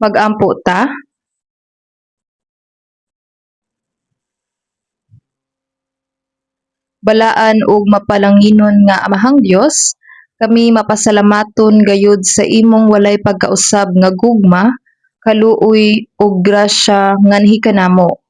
Mag-ampo ta. Balaan ug mapalanginon nga Amahang Dios, kami mapasalamaton gayud sa imong walay pagkausab nga gugma, kaluoy ug grasya nganhi kanamo.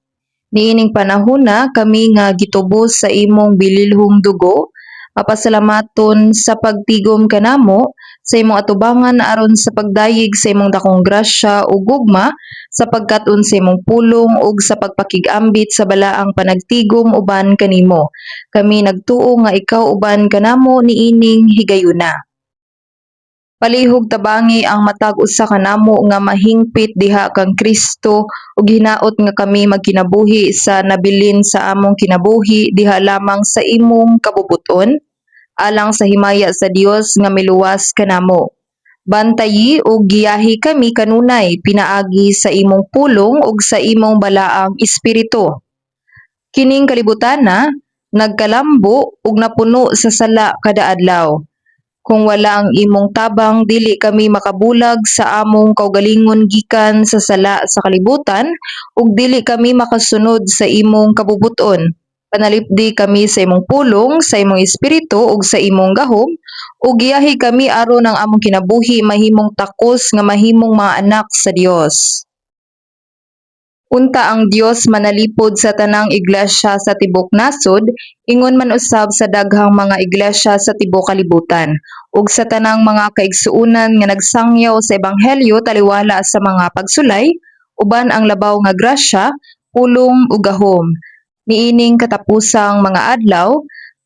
Niining panahona kami nga gitubos sa imong bililhong dugo, mapasalamaton sa pagtigom kanamo sa imong atubangan aron sa pagdayig sa imong dakong grasya ug gugma sa pagkat-on sa imong pulong ug sa pagpakig-ambit sa balaang panagtigom uban kanimo. Kami nagtuo nga ikaw uban kanamo niining higayuna. Palihog tabangi ang matag usa kanamo nga mahingpit diha kang Kristo ug hinaot nga kami magkinabuhi sa nabilin sa among kinabuhi diha lamang sa imong kabubuton alang sa himaya sa Dios nga miluwas kanamo. Bantayi ug giyahi kami kanunay pinaagi sa imong pulong ug sa imong balaang espiritu. Kining kalibutana nagkalambo ug napuno sa sala kada adlaw. Kung wala ang imong tabang dili kami makabulag sa among kaugalingon gikan sa sala sa kalibutan ug dili kami makasunod sa imong kabubuton. Panalipdi kami sa imong pulong, sa imong espiritu ug sa imong gahom ug giyahi kami aron ang among kinabuhi mahimong takos nga mahimong mga anak sa Dios. Unta ang Dios manalipod sa tanang iglesia sa tibok nasod, ingon man usab sa daghang mga iglesia sa tibok kalibutan, ug sa tanang mga kaigsuonan nga nagsangyaw sa ebanghelyo taliwala sa mga pagsulay, uban ang labaw nga grasya, pulong ug gahom. Niining katapusang mga adlaw,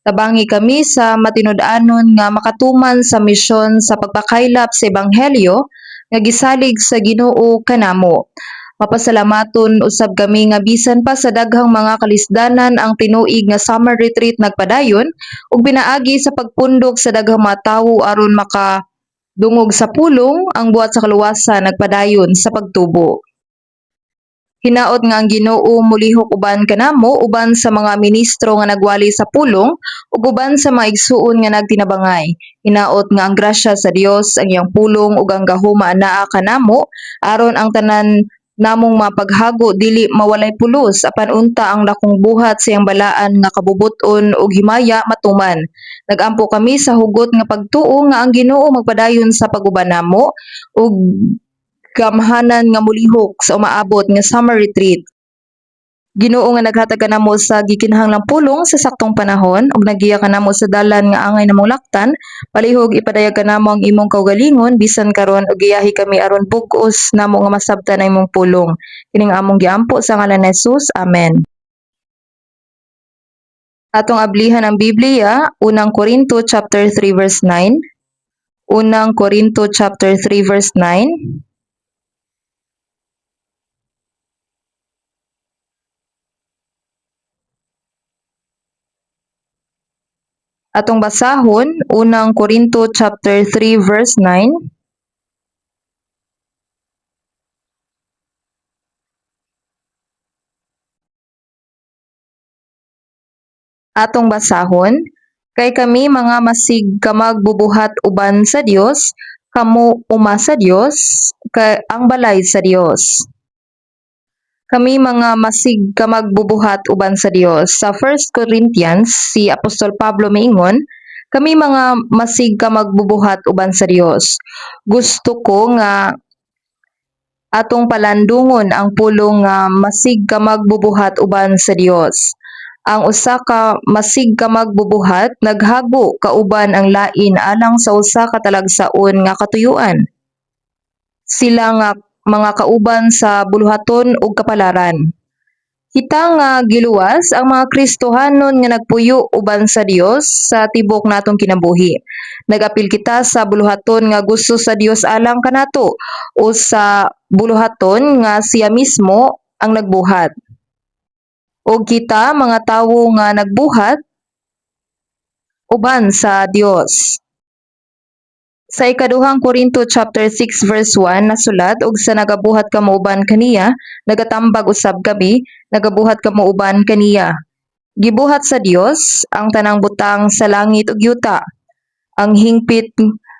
tabangi kami sa matinud-anon nga makatuman sa misyon sa pagpakaylap sa ebanghelyo nga gisalig sa Ginoo kanamo. Mapasalamaton usab kami nga bisan pa sa daghang mga kalisdanan ang tinuig nga summer retreat nagpadayon ug pinaagi sa pagpundok sa daghang mga tawo aron makadungog sa pulong ang buhat sa kaluwasan nagpadayon sa pagtubo. Hinaot nga ang Ginoo mulihok uban kanamo uban sa mga ministro nga nagwali sa pulong ug uban sa mga igsuon nga nagtinabangay. Hinaot nga ang grasya sa Dios ang iyang pulong ug ang gahuma anaa kanamo aron ang tanan namong mapaghago dili mawalay pulos apan unta ang dakong buhat sa iyang balaan nga kabubuton ug himaya matuman. Nagampo kami sa hugot nga pagtuo nga ang Ginoo magpadayon sa pag-uban namo ug gamhanan nga mulihok sa umaabot nga summer retreat. Ginoo nga naghatag kanamo sa gikinahanglang pulong sa saktong panahon ug nagiya kanamo sa dalan nga angay namong laktan, palihog ipadayag kanamo ang imong kaugalingon bisan karon ug giyahi kami aron bug-os namo nga masabtan ang imong pulong. Kining among giampo sa ngalan ni Jesus. Amen. Atong ablihan ang Biblia, unang Korinto chapter 3 verse 9. Unang Korinto chapter 3 verse 9. Atong basahon, unang Korinto chapter 3 verse 9. Atong basahon, kay kami mga masig kamagbubuhat uban sa Dios, kamo uma sa Dios, kay ang balay sa Dios. Kami mga masig kamagbubuhat uban sa Dios. Sa 1 Corinthians, si Apostol Pablo miingon, kami mga masig kamagbubuhat uban sa Dios. Gusto ko nga atong palandungon ang pulong nga masig kamagbubuhat uban sa Dios. Ang usa ka masig kamagbubuhat naghago kauban ang lain alang sa usa ka talagsaon nga katuyuan. Sila nga mga kauban sa buluhaton ug kapalaran. Kita nga giluwas ang mga Kristohanon nga nagpuyo uban sa Dios sa tibok natong kinabuhi. Nagapil kita sa buluhaton nga gusto sa Dios alang kanato o sa buluhaton nga siya mismo ang nagbuhat. O kita mga tawo nga nagbuhat uban sa Dios. Sa ikaduhang Korinto chapter 6 verse 1 nasulat ug sa nagabuhat kamo uban kaniya nagatambag usab kami nagabuhat kamo uban kaniya. Gibuhat sa Dios ang tanang butang sa langit ug yuta, ang hingpit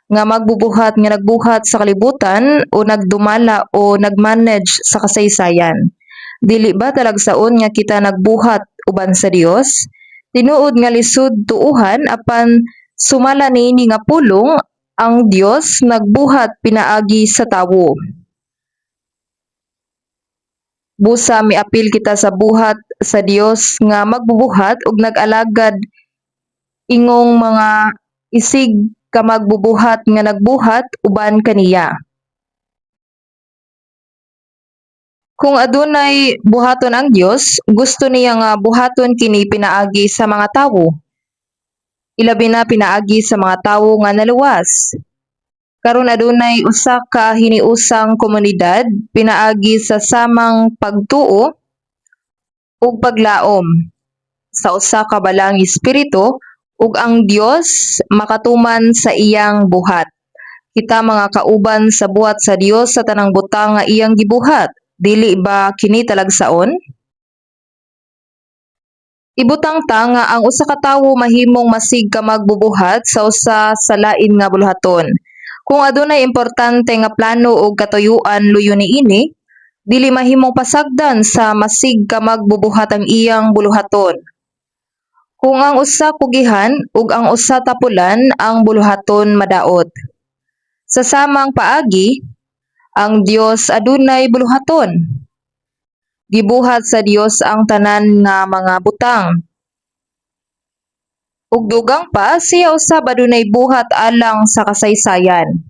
nga magbubuhat nga nagbuhat sa kalibutan o nagdumala o nagmanage sa kasaysayan. Dili ba talagsaon nga kita nagbuhat uban sa Dios? Tinuod nga lisod tuuhan apan sumala niini nga pulong ang Dios nagbuhat pinaagi sa tawo. Busa miapil kita sa buhat sa Dios nga magbubuhat ug nag-alagad ingong mga isig ka magbubuhat nga nagbuhat uban kaniya. Kung adunay buhaton ang Dios, gusto niya nga buhaton kini pinaagi sa mga tawo. Ilabi na pinaagi sa mga tawo nga naluwas. Karon adunay usa ka hiniusang komunidad pinaagi sa samang pagtuo ug paglaom sa usa ka balang espiritu ug ang Dios makatuman sa iyang buhat. Kita mga kauban sa buhat sa Dios sa tanang butang nga iyang gibuhat. Dili ba kini talagsaon? Ibutang ta nga ang usa ka tawo mahimong masig ka magbubuhat sa usa sa lain nga buluhaton. Kung adunay importante nga plano o katuyuan luyo niini, dili mahimong pasagdan sa masig ka magbubuhat ang iyang buluhaton. Kung ang usa kugihan ug ang usa tapulan ang buluhaton madaot. Sa samang paagi, ang Dios adunay buluhaton. Gibuhat sa Dios ang tanan nga mga butang. Ug dugang pa siya usab adunay buhat alang sa kasaysayan.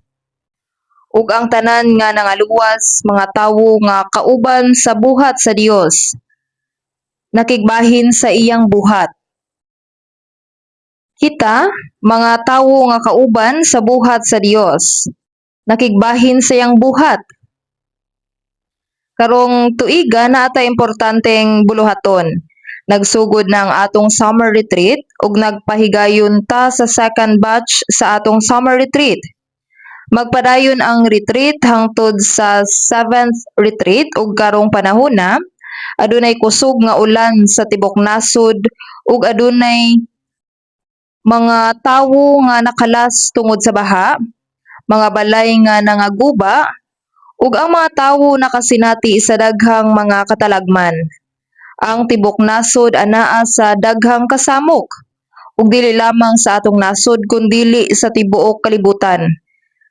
Ug ang tanan nga nangaluwas mga tawo nga kauban sa buhat sa Dios nakigbahin sa iyang buhat. Kita, mga tawo nga kauban sa buhat sa Dios, nakigbahin sa iyang buhat. Karong tuiga na ata importanteng buluhaton. Nagsugod na ang atong summer retreat ug nagpahigayon ta sa second batch sa atong summer retreat. Magpadayon ang retreat hangtod sa 7th retreat ug karong panahona adunay kusog nga ulan sa tibok nasod ug adunay mga tawo nga nakalas tungod sa baha, mga balay nga nangaguba ug ang mga tawo nakasinati sa daghang mga katalagman. Ang tibok nasod anaa sa daghang kasamok ug dili lamang sa atong nasod kundi sa tibuok kalibutan.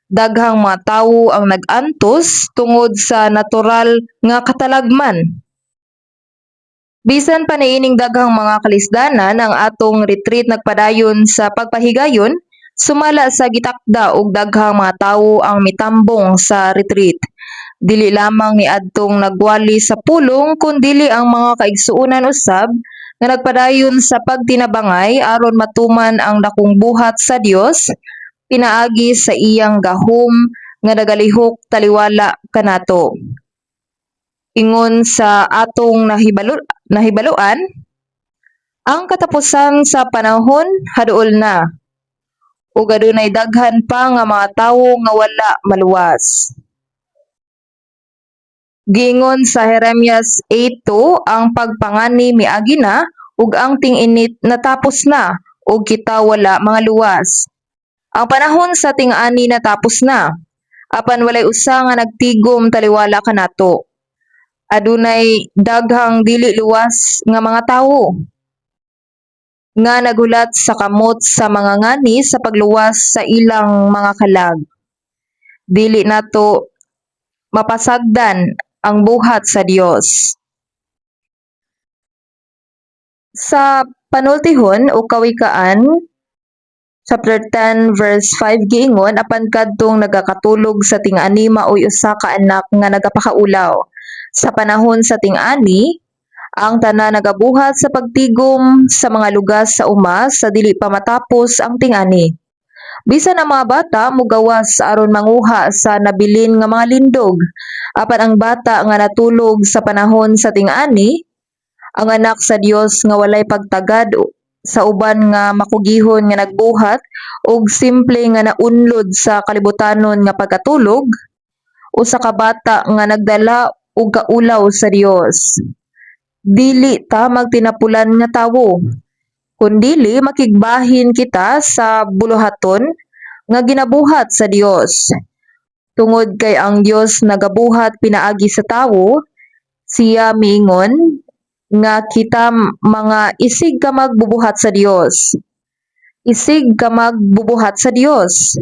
Daghang mga tawo ang nag-antos tungod sa natural nga katalagman. Bisan pa niining daghang mga kalisdanan ang atong retreat nagpadayon sa pagpahigayon, sumala sa gitakda og daghang mga tawo ang mitambong sa retreat. Dili lamang niadtong nagwali sa pulong kundi ang mga kaigsuonan usab nga nagpadayon sa pagtinabangay aron matuman ang dakong buhat sa Dios pinaagi sa iyang gahom nga nagalihok taliwala kanato. Ingon sa atong nahibaluan, ang katapusan sa panahon haduol na ug adunay daghan pa nga mga tawo nga wala maluwas. Giingon sa Jeremias 8:2 ang pagpangani miagi na ug ang ting-init natapos na ug kita wala mga luwas. Ang panahon sa ting-ani natapos na apan walay usa nga nagtigom taliwala kanato. Adunay daghang dili luwas nga mga tawo nga nagulat sa kamot sa mga ngani sa pagluwas sa ilang mga kalag. Dili nato mapasagdan ang buhat sa Dios. Sa panultihon o kawikaan chapter 10 verse 5 giingon apan kadtong nagakatulog sa ting-ani maoy usa ka anak nga nagapakaulaw. Sa panahon sa ting-ani, ang tanan nagabuhat sa pagtigom sa mga lugas sa umas sa dili pa matapos ang ting-ani. Bisan ang mga bata mugawas aron manguha sa nabilin nga mga lindog. Apan ang bata nga natulog sa panahon sa ting-ani, ang anak sa Dios nga walay pagtagad sa uban nga makugihon nga nagbuhat ug simple nga naunlod sa kalibutanon nga pagkatulog, usa ka bata nga nagdala ug kaulaw sa Dios. Dili ta magtinapulan nga tawo, kundili makigbahin kita sa buluhaton nga ginabuhat sa Dios. Tungod kay ang Dios nagabuhat pinaagi sa tawo, siya miingon nga kita mga isig ka magbubuhat sa Dios. Isig ka magbubuhat sa Dios.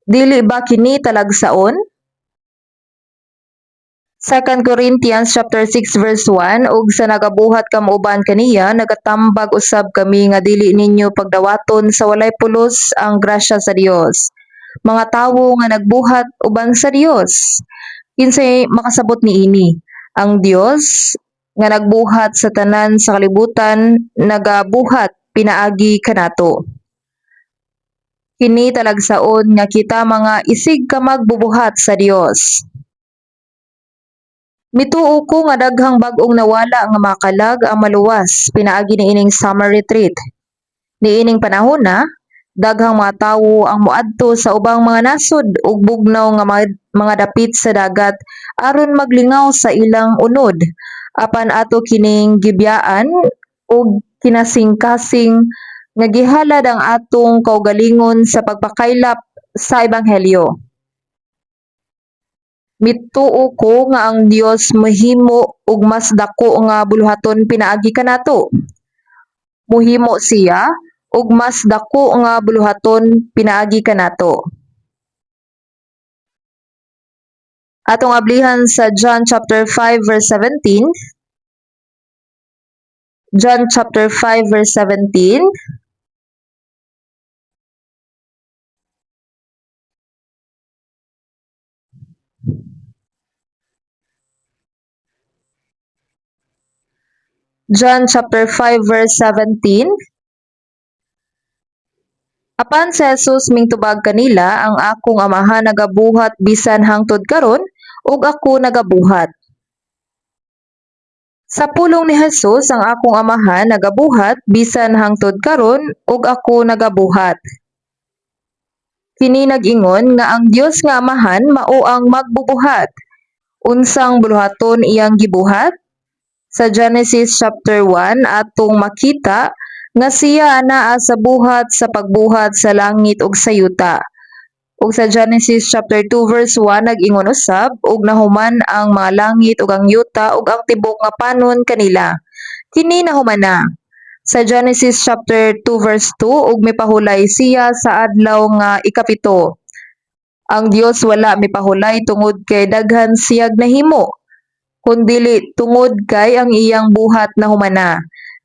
Dili ba kini talagsaon? 2 Corinthians chapter 6 verse 1 ug sa nagabuhat ka mauban kaniya nagatambag usab kami nga dili ninyo pagdawaton sa walay pulos ang grasya sa Dios. Mga tawo nga nagbuhat uban sa Dios. Kinsay makasabot niini? Ang Dios nga nagbuhat sa tanan sa kalibutan nagabuhat pinaagi kanato. Kini talagsaon nga kita mga isig ka magbubuhat sa Dios. Mituo ko nga daghang bag-ong nawala nga makalag ang maluwas pinaagi niining summer retreat. Niining panahon na daghang mga tawo ang moadto sa ubang mga nasod ug bugnaw nga mga dapit sa dagat aron maglingaw sa ilang unod. Apan ato kining gibiyaan ug kinasing-kasing nga gihalad ang atong kaugalingon sa pagpakaylap sa ebanghelyo. Mituo ko nga ang Dios mahimo og mas dako nga buluhaton pinaagi kanato. Muhimo siya og mas dako nga buluhaton pinaagi kanato. Atong ablihan sa John chapter 5 verse 17. John chapter 5 verse 17. John chapter 5 verse 17. Apan si Jesus mingtubag kanila, ang akong amahan nagabuhat bisan hangtod karon ug ako nagabuhat. Sa pulong ni Jesus ang akong amahan nagabuhat bisan hangtod karon ug ako nagabuhat. Kini nag-ingon nga ang Dios nga amahan mao ang magbubuhat. Unsang buluhaton iyang gibuhat? Sa Genesis chapter 1 atong makita nga siya anaa sa buhat sa pagbuhat sa langit ug sa yuta. Ug sa Genesis chapter 2 verse 1 nag-ingon usab ug nahuman ang mga langit ug ang yuta ug ang tibok nga panon kanila. Kini nahuman na. Sa Genesis chapter 2 verse 2 ug mipahulay siya sa adlaw nga ikapito. Ang Dios wala mipahulay tungod kay daghan siyag nahimo, kundili tungod kay ang iyang buhat nahumana.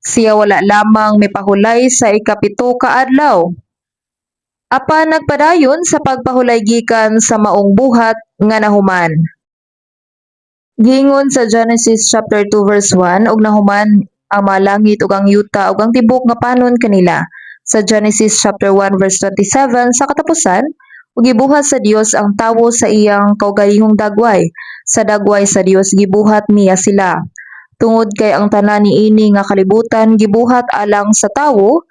Siya wala lamang mipahulay sa ikapito ka adlaw. Apan nagpadayon sa pagpahulay gikan sa maong buhat nga nahuman. Gingon sa Genesis chapter 2 verse 1 ug nahuman ang mga langit ug ang yuta ug ang tibok nga panon kanila. Sa Genesis chapter 1 verse 27 sa katapusan, ug gibuhat sa Dios ang tawo sa iyang kaugalingong dagway. Sa dagway sa Dios gibuhat niya sila. Tungod kay ang tanan niini nga kalibutan gibuhat alang sa tawo,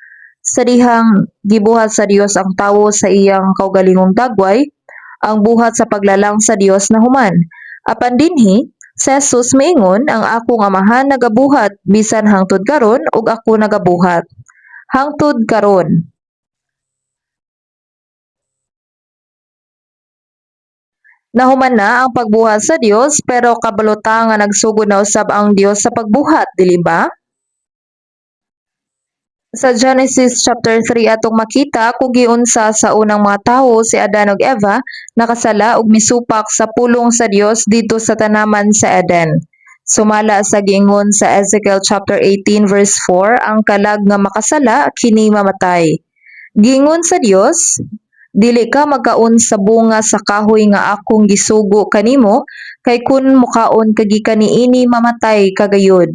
sa dihang gibuhat sa Dios ang tawo sa iyang kaugalingong dagway, ang buhat sa paglalang sa Dios nahuman. Apan dinhi, sa Jesus miingon, ang akong amahan nagabuhat bisan hangtod karon ug ako nagabuhat. Hangtod karon. Nahuman na ang pagbuhat sa Dios pero kabaluta nga nagsugod na usab ang Dios sa pagbuhat, dili ba? Sa Genesis chapter 3 atong makita kung giunsa sa unang mga tawo si Adan ug Eva nakasala ug misupak sa pulong sa Dios dito sa tanaman sa Eden. Sumala sa giingon sa Ezekiel chapter 18 verse 4, ang kalag nga makasala kini mamatay. Giingon sa Dios, dili ka magkaon sa bunga sa kahoy nga akong gisugo kanimo, kay kun mukaon ka gikan niini mamatay kagayod.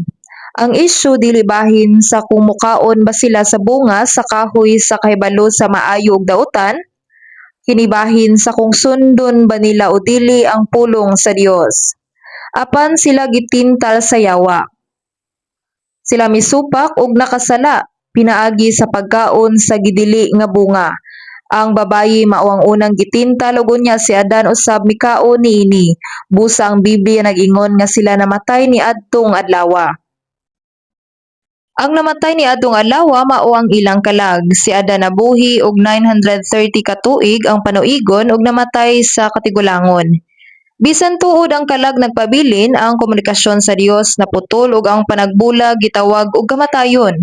Ang isyu dili bahin sa kung mukaon ba sila sa bunga sa kahoy sa kahibalo sa maayo ug dautan, kini bahin sa kung sundon ba nila o dili ang pulong sa Dios. Apan sila gitintal sa yawa. Sila misupak ug nakasala pinaagi sa pagkaon sa gidili nga bunga. Ang babayi mao ang unang gitintal ug unya si Adan usab mikaon niini. Busa ang Biblia nag-ingon nga sila namatay ni adtong adlaw. Ang namatay ni adtong adlaw mao ang ilang kalag. Si Adan nabuhi og 930 ka tuig ang panuigon ug namatay sa katigulangon. Bisan tuod ang kalag nagpabilin, ang komunikasyon sa Dios naputol ug ang panagbulag gitawag og kamatayon.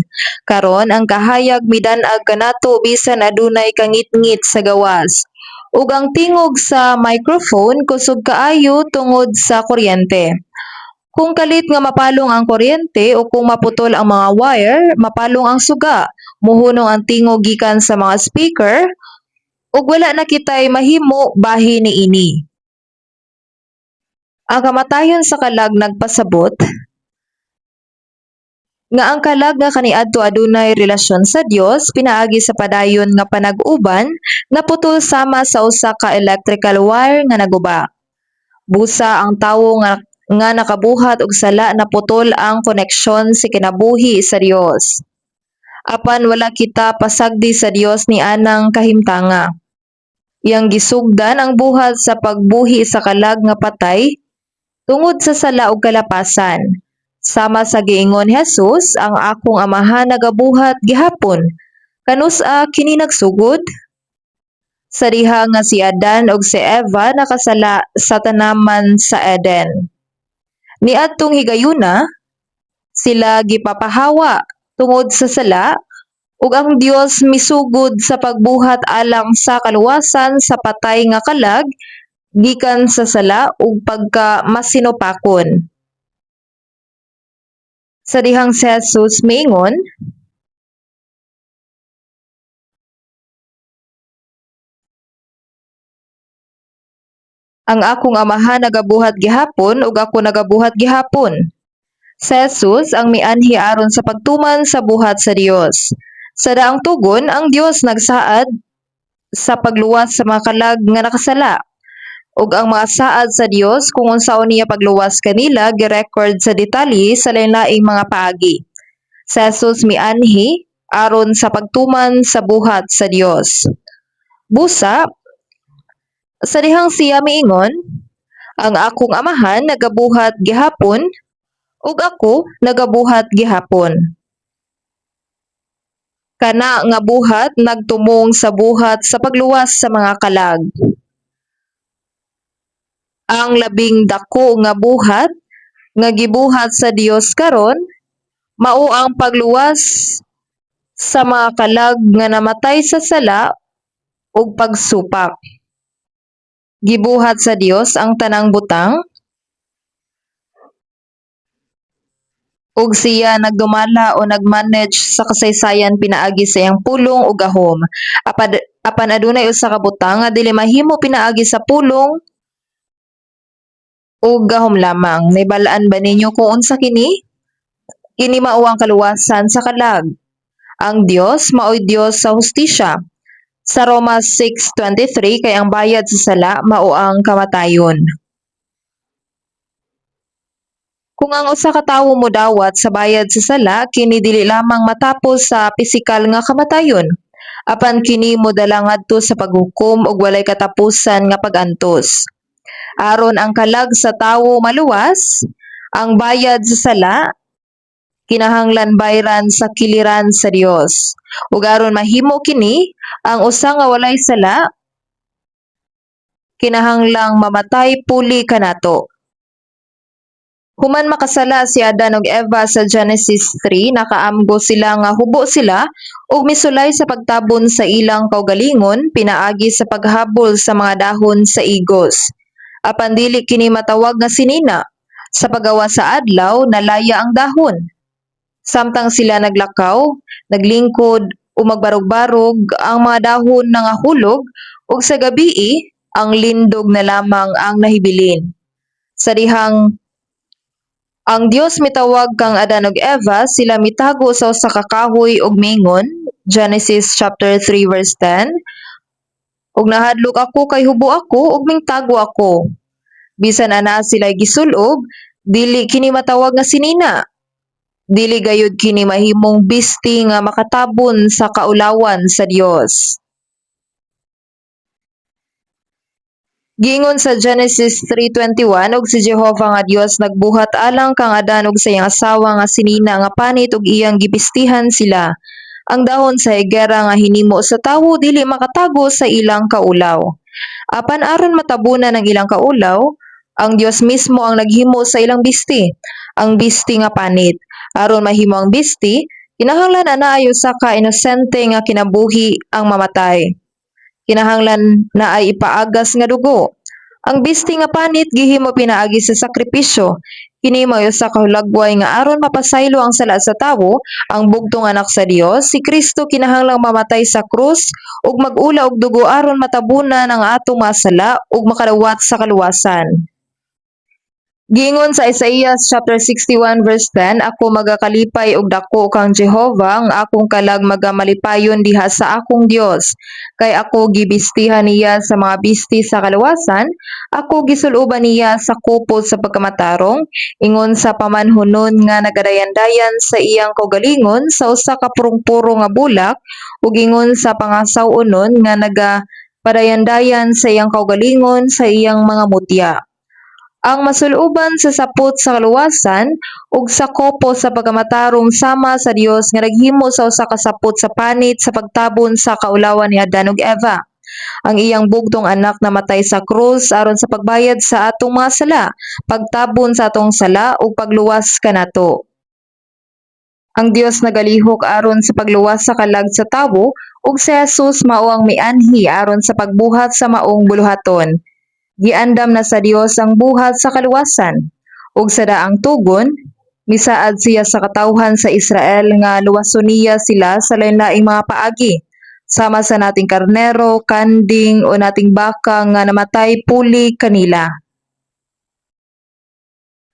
Karon ang kahayag midan-ag kanato bisan adunay kangit-ngit sa gawas. Ug ang tingog sa microphone kusog kaayo tungod sa kuryente. Kung kalit nga mapalong ang kuryente o kung maputol ang mga wire, mapalong ang suga, muhunong ang tingog gikan sa mga speaker, ug wala na kitay mahimo bahin niini. Ang kamatayon sa kalag nagpasabot nga ang kalag nga kaniadto adunay relasyon sa Dios pinaagi sa padayon nga panag-uban naputol sama sa usa ka electrical wire nga naguba. Busa ang tawo nga nakabuhat og sala naputol ang koneksyon sa kinabuhi sa Dios. Apan wala kita pasagdi sa Dios ni anang kahimtanga. Iyang gisugdan ang buhat sa pagbuhi sa kalag nga patay tungod sa sala ug kalapasan. Sama sa giingon Jesus, ang akong amahan nagabuhat gihapon. Kanus-a kini nagsugod? Sa diha nga si Adan ug si Eva nakasala sa tanaman sa Eden. Niadtong higayuna, sila gipapahawa tungod sa sala ug ang Dios misugod sa pagbuhat alang sa kaluwasan sa patay nga kalag gikan sa sala ug pagka masinupakon. Sa dihang si Jesus miingon, ang akong amahan nagabuhat gihapon ug ako nagabuhat gihapon. Si Jesus ang mianhi aron sa pagtuman sa buhat sa Dios. Sa daang tugon, ang Dios nagsaad sa pagluwas sa mga kalag nga nakasala. Ug ang mga saad sa Dios kung unsaon niya pagluwas kanila gi-record sa detalye sa lain-laing mga paagi. Si Jesus mianhi aron sa pagtuman sa buhat sa Dios. Busa, sa dihang siya miingon, ang akong amahan nagabuhat gihapon ug ako nagabuhat gihapon. Kana nga buhat nagtumong sa buhat sa pagluwas sa mga kalag. Ang labing dako nga buhat nga gibuhat sa Dios karon mao ang pagluwas sa mga kalag nga namatay sa sala ug pagsupak. Gibuhat sa Dios ang tanang butang ug siya nagdumala o nagmanage sa kasaysayan pinaagi sa iyang pulong ug gahom. Apan adunay usa ka butang nga dili mahimo pinaagi sa pulong ug gahom lamang. Nahibalaan ba ninyo kung unsa kini? Kini mao ang kaluwasan sa kalag. Ang Dios mao'y Dios sa hustisya. Sa Roma 6:23 kay ang bayad sa sala mao ang kamatayon. Kung ang usa ka tawo modawat sa bayad sa sala, kini dili lamang matapos sa pisikal nga kamatayon, apan kini modala ngadto sa paghukom ug walay katapusan nga pag-antos. Aron ang kalag sa tawo maluwas, ang bayad sa sala kinahanglan bayran sa kiliran sa Dios. Ug aron mahimo kini, ang usa nga walay sala kinahanglang mamatay puli kanato. Human makasala si Adan ug Eva sa Genesis 3, nakaamgo sila nga hubo sila ug misulay sa pagtabon sa ilang kaugalingon pinaagi sa paghabol sa mga dahon sa igos. Apan dili kini matawag nga sinina. Sa paggawa sa adlaw, nalaya ang dahon. Samtang sila naglakaw, naglingkod o magbarog-barog, ang mga dahon nangahulog ug sa gabii ang lindog na lamang ang nahibilin. Sa dihang ang Dios mitawag kang Adan ug Eva, sila mitago sa usa ka kahoy ug mingon, Genesis chapter 3 verse 10. Ug nahadlok ako kay hubo ako ug mingtago ako. Bisan ana sila gisulog, dili kini matawag nga sinina. Dili gayud kini mahimong bisti nga makatabon sa kaulawan sa Dios. Giingon sa Genesis 3:21 og si Jehovah nga Dios nagbuhat alang kang Adan ug sa iyang asawa nga sinina nga panit ug iyang gipistihan sila. Ang dahon sa higera nga hinimo sa tawo dili makatago sa ilang kaulaw. Apan aron matabunan ang ilang kaulaw, ang Dios mismo ang naghimo sa ilang bisti, ang bisti nga panit. Aron mahimo ang bisti, kinahanglan ana ay usa ka inosente nga kinabuhi ang mamatay. Kinahanglan na ay ipaagas nga dugo. Ang bisti nga panit gihimo pinaagi sa sakripisyo. Kini mao usa ka hulagway nga aron mapasaylo ang sala sa tawo, ang bugtong anak sa Dios, si Kristo kinahanglang mamatay sa krus ug mag-ula og dugo aron matabunan ang atong mga sala ug makadawat sa kaluwasan. Giingon sa Isaiah chapter 61 verse 10, ako magakalipay og dako kang Jehovah, ang akong kalag magamalipayon diha sa akong Dios. Kay ako gibistihan niya sa mga bisti sa kaluwasan, ako gisuluban niya sa kupot sa pagkamatarong, ingon sa pamanhunon nga nagadayan-dayan sa iyang kaugalingon sa usa ka purong-puro nga bulak, ug ingon sa pangasawunon nga nagapadayan-dayan sa iyang kaugalingon sa iyang mga mutya. Ang masuluban sa sapot sa kaluwasan ug sa kopo sa pagkamatarong sama sa Dios nga naghimo sa usa ka sapot sa panit sa pagtabon sa kaulawan ni Adan ug Eva. Ang iyang bugtong anak namatay sa krus aron sa pagbayad sa atong mga sala, pagtabon sa atong sala ug pagluwas kanato. Ang Dios nagalihok aron sa pagluwas sa kalag sa tawo ug si Jesus mao ang mianhi aron sa pagbuhat sa maong buluhaton. Giandam na sa Dios ang buhat sa kaluwasan, ug sa daang tugon, misaad siya sa katawhan sa Israel nga luwason niya sila sa lain-laing mga paagi, sama sa nating karnero, kanding o nating baka nga namatay puli kanila.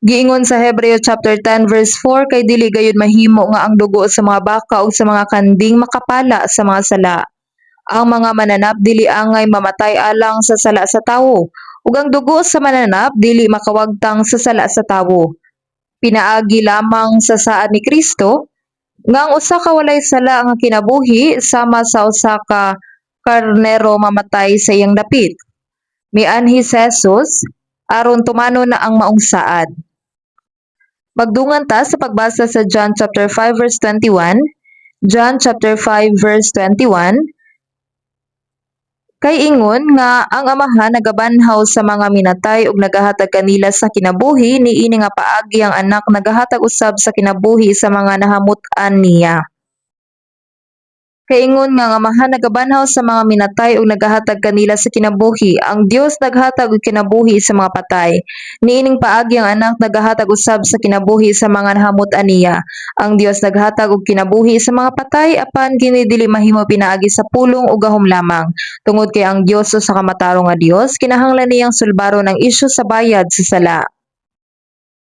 Giingon sa Hebreo chapter 10 verse 4, kay dili gayud mahimo nga ang dugo sa mga baka ug sa mga kanding makapala sa mga sala. Ang mga mananap dili angay mamatay alang sa sala sa tawo, ug ang dugo sa mananap dili makawagtang sa sala sa tawo. Pinaagi lamang sa saad ni Kristo nga ang usa ka walay sala nga kinabuhi sama sa usa ka karnero mamatay sa iyang dapit. Mianhi si Jesus aron tumano na ang maong saad. Magdungan ta sa pagbasa sa John chapter 5 verse 21. John chapter 5 verse 21. Kay ingon nga ang amahan nagabanhaw sa mga minatay ug nagahatag kanila sa kinabuhi, niini nga paagi ang anak nagahatag usab sa kinabuhi sa mga nahamut-an niya. Kay ingon nga ang amahan nagabanhaw sa mga minatay ug nagahatag kanila sa kinabuhi, ang Dios naghatag og kinabuhi sa mga patay. Niining paagi ang anak nagahatag usab sa kinabuhi sa mga nahamut-an niya. Ang Dios naghatag og kinabuhi sa mga patay apan kini dili mahimo pinaagi sa pulong o gahom lamang. Tungod kay ang Dios usa ka matarong nga Dios, kinahanglan niyang sulbaron ang isyu sa bayad sa sala.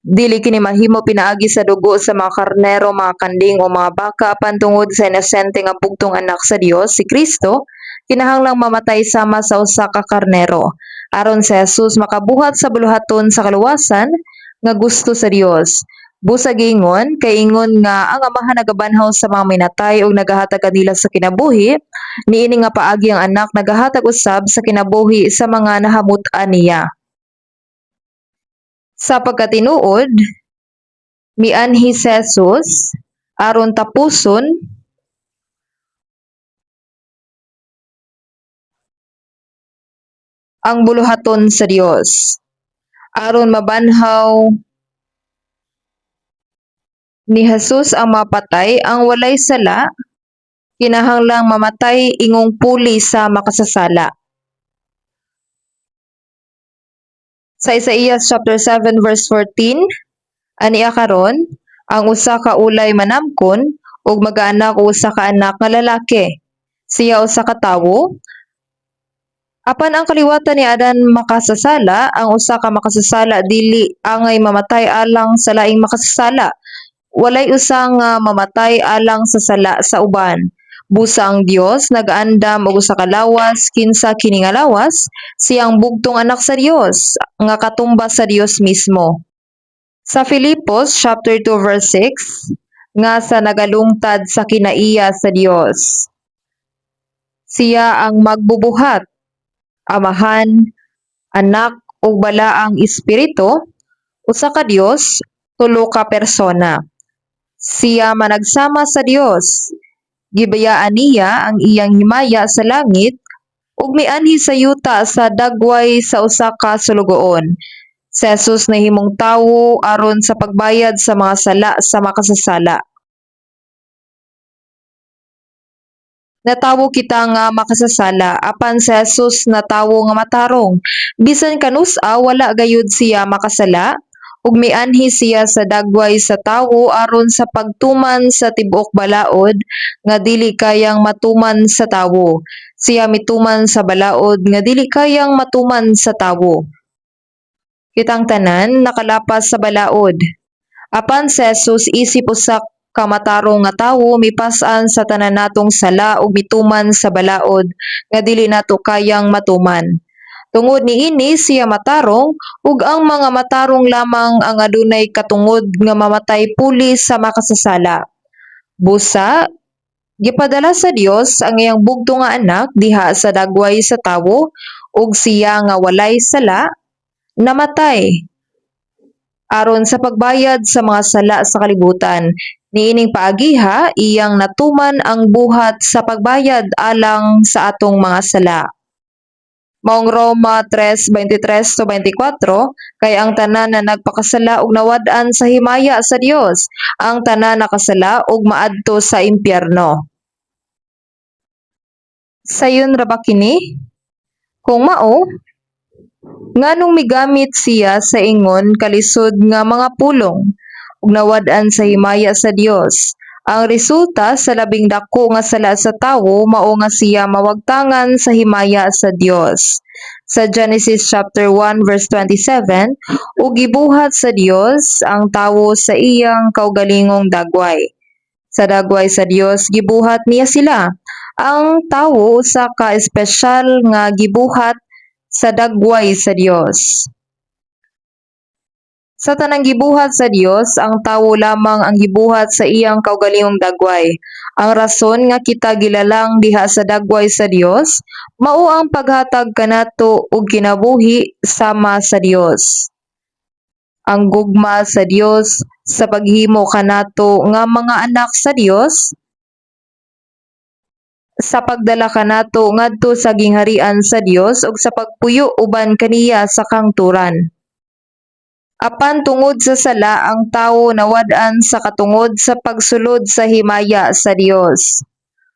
Dili kini mahimo pinaagi sa dugo sa mga karnero, mga kanding o mga baka apan tungod sa inosente nga bugtong anak sa Dios, si Kristo, kinahanglang mamatay sama sa usa ka karnero. Aron sa Jesus makabuhat sa buluhaton sa kaluwasan nga gusto sa Dios. Busa giingon, kay ingon nga ang amahan nagabanhaw sa mga minatay ug nagahatag kanila sa kinabuhi, niini nga paagi ang anak nagahatag usab sa kinabuhi sa mga nahamut-an niya. Sa pagkatinuod, mianhi si Jesus aron tapuson ang buluhaton sa Dios. Aron mabanhaw ni Jesus ang mapatay ang walay sala, kinahanglang mamatay ingong puli sa makasasala. Sa Isaiah chapter 7 verse 14, aniya karon ang usa ka ulay manamkon ug mag-anak o usa ka anak nga lalaki. Siya usa ka tawo. Apan ang kaliwatan ni Adan makasasala, ang usa ka makasasala dili angay mamatay alang sa laing makasasala. Walay usa nga mamatay alang sa sala sa uban. Busa ang Dios nagaandam og usa ka lawas kinsa kini nga lawas, siyang bugtong anak sa Dios nga katumbas sa Dios mismo. Sa Filipos chapter 2 verse 6, nga sa nagalungtad sa kinaiya sa Dios. Siya ang magbubuhat, amahan, Anak ug balaang espiritu, usa ka Dios, tulo ka persona. Siya managsama sa Dios. Gibayaan niya ang iyang himaya sa langit ug mianhi sa yuta sa dagway sa usa ka sulugoon. Si Jesus nahimong tawo aron sa pagbayad sa mga sala sa makasasala. Natawo kita nga makasasala apan si Jesus natawo nga matarong. Bisan kanus-a wala gayud siya makasala ug mianhi siya sa dagway sa tawo aron sa pagtuman sa tibuok balaod nga dili kayang matuman sa tawo. Siya mituman sa balaod nga dili kayang matuman sa tawo. Kitang tanan nakalapas sa balaod. Apan si Jesus isip usa ka matarong nga tawo mipas-an sa tanan natong sala ug mituman sa balaod nga dili nato kayang matuman. Tungod niini siya matarong ug ang mga matarong lamang ang adunay katungod nga mamatay puli sa makasasala. Busa, gipadala sa Dios ang iyang bugto nga anak diha sa dagway sa tawo ug siya nga walay sala namatay aron sa pagbayad sa mga sala sa kalibutan. Niining paagiha, iyang natuman ang buhat sa pagbayad alang sa atong mga sala. Maong Roma 3:23-24, kay ang tanan na nagpakasala ug nawad-an sa himaya sa Dios, ang tanan nakasala ug maadto sa impyerno. Sayon ra ba kini? Kung mao, nganong migamit siya sa ingon kalisod nga mga pulong ug nawad-an sa himaya sa Dios. Ang resulta sa labing dako nga sala sa tawo mao nga siya mawagtangan sa himaya sa Dios. Sa Genesis chapter 1 verse 27, ug gibuhat sa Dios ang tawo sa iyang kaugalingong dagway. Sa dagway sa Dios gibuhat niya sila. Ang tawo usa ka espesyal nga gibuhat sa dagway sa Dios. Sa tanang gibuhat sa Dios, ang tawo lamang ang gibuhat sa iyang kaugalingong dagway. Ang rason nga kita gilalang diha sa dagway sa Dios, mao ang paghatag kanato og kinabuhi sama sa Dios. Ang gugma sa Dios sa paghimo kanato nga mga anak sa Dios, sa pagdala kanato ngadto sa gingharian sa Dios ug sa pagpuyo uban kaniya sa kangturan. Apan tungod sa sala ang tawo nawad-an sa katungod sa pagsulod sa himaya sa Dios.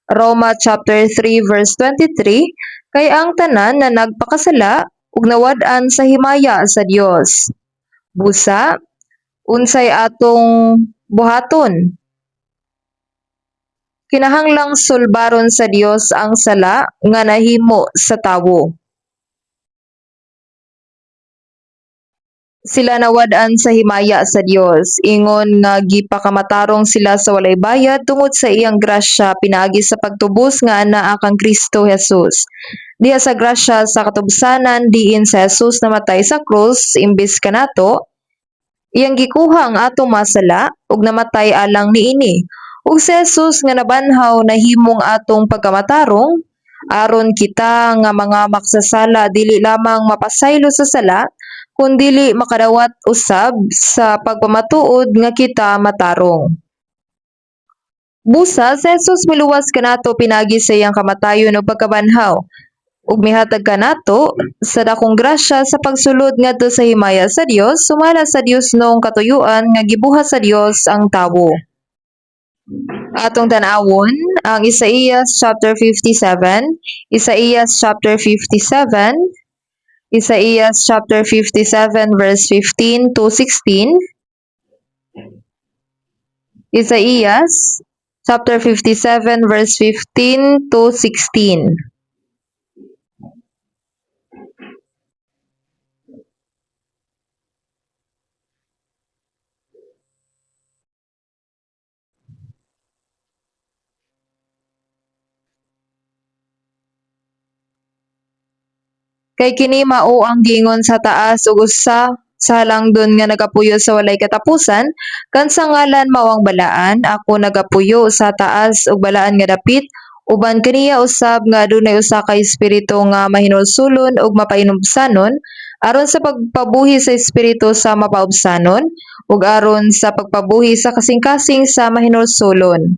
Roma chapter 3 verse 23, kay ang tanan na nagpakasala ug nawad-an sa himaya sa Dios. Busa, unsay atong buhaton? Kinahanglang sulbaron sa Dios ang sala nga nahimo sa tawo. Sila nawad-an sa himaya sa Dios, ingon nga gipakamatarong sila sa walay bayad tungod sa iyang grasya pinaagi sa pagtubos nga anaa kang Kristo Jesus. Diha sa grasya sa katubsanan diin sa Jesus namatay sa krus imbis kanato, iyang gikuha ang atong masala ug namatay alang niini. Ug si Jesus nga nabanhaw nahimong atong pagkamatarong aron kita nga mga maksasala dili lamang mapasaylo sa sala kundili makadawat usab sa pagpamatuod nga kita matarong. Busa, si Jesus miluwas kanato pinagi sa iyang kamatayon ug pagkabanhaw ug mihatag kanato sa dakong grasya sa pagsulod ngadto sa himaya sa Dios sumala sa Dios noong katuyuan nga gibuhat sa Dios ang tawo. Atong tan-awon ang Isaías chapter 57, Isaías chapter 57, Isaías chapter 57 verse 15 to 16. Isaías chapter 57 verse 15 to 16. Kay kini mao ang giingon sa taas ug usa sa halangdon nga nagapuyo sa walay katapusan, kan sa ngalan mao ang balaan, ako nagapuyo sa taas ug balaan nga dapit, uban kaniya usab nga adunay usa ka espiritu nga mahinulsulon ug mapainumsanon, aron sa pagpabuhi sa espiritu sa mapaubsanon ug aron sa pagpabuhi sa kasing-kasing sa mahinulsolon.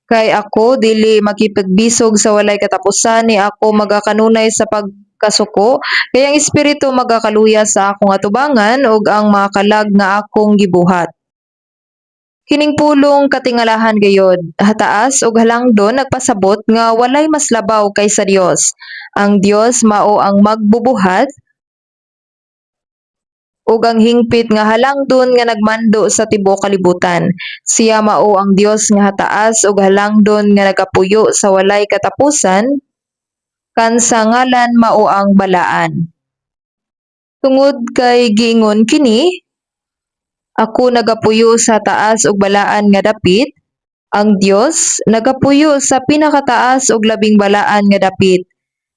Kay ako dili makipagbisog sa walay katapusan ni ako magakanunay sa pagkasuko, kay ang espiritu magakaluya sa akong atubangan ug ang mga kalag nga akong gibuhat. Kining pulong katingalahan gayod, hataas ug halangdon nagpasabot nga walay mas labaw kaysa Dios. Ang Dios mao ang magbubuhat ug ang hingpit nga halangdon nga nagmando sa tibuok kalibutan. Siya mao ang Dios nga hataas ug halangdon nga nagapuyo sa walay katapusan, kan sa ngalan mao ang balaan. Tungod kay giingon kini, ako nagapuyo sa taas ug balaan nga dapit, ang Dios nagapuyo sa pinakataas ug labing balaan nga dapit.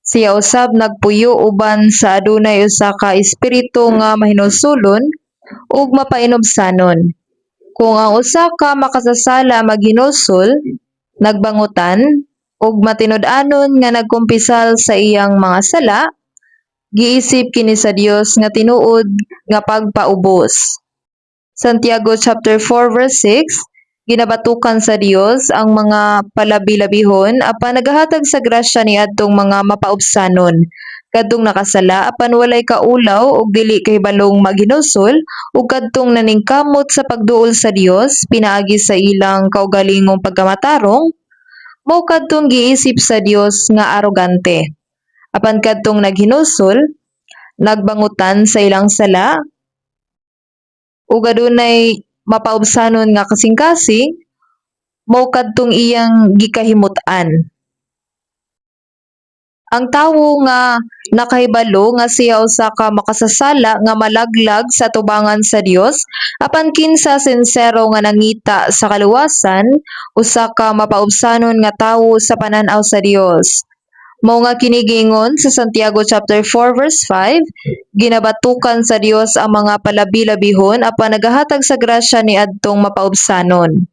Siya usab nagpuyo uban sa adunay usa ka espiritu nga mahinulsolon ug mapainobsanon. Kung ang usa ka makasasala maghinulsol, nagbangutan ug matinud-anon nga nagkumpisal sa iyang mga sala, giisip kini sa Dios nga tinuod nga pagpaubos. Santiago chapter 4 verse 6, ginabatukan sa Dios ang mga palabi-labihon apan nagahatag sa grasya niadtong mga mapaubsanon kadtong nakasala apan walay kaulaw ug dili kahibalong maghinulsol ug kadtong naningkamot sa pagduol sa Dios pinaagi sa ilang kaugalingong pagkamatarong, mao kadtong giisip sa Dios nga arogante. Apan kadtong naghinulsol, nagbangutan sa ilang sala ug adunay mapaubsanon nga kasing-kasing, mao kadtong iyang gikahimut-an. Ang tawo nga nakahibalo nga siya usa ka makasasala nga malaglag sa tubangan sa Dios apan kinsa sinsero nga nangita sa kaluwasan, usa ka mapaubsanon nga tawo sa panan-aw sa Dios. Mao nga kini giingon sa Santiago chapter 4 verse 5, ginabatukan sa Dios ang mga palabi-labihon apan nagahatag sa grasya niadtong mapaubsanon.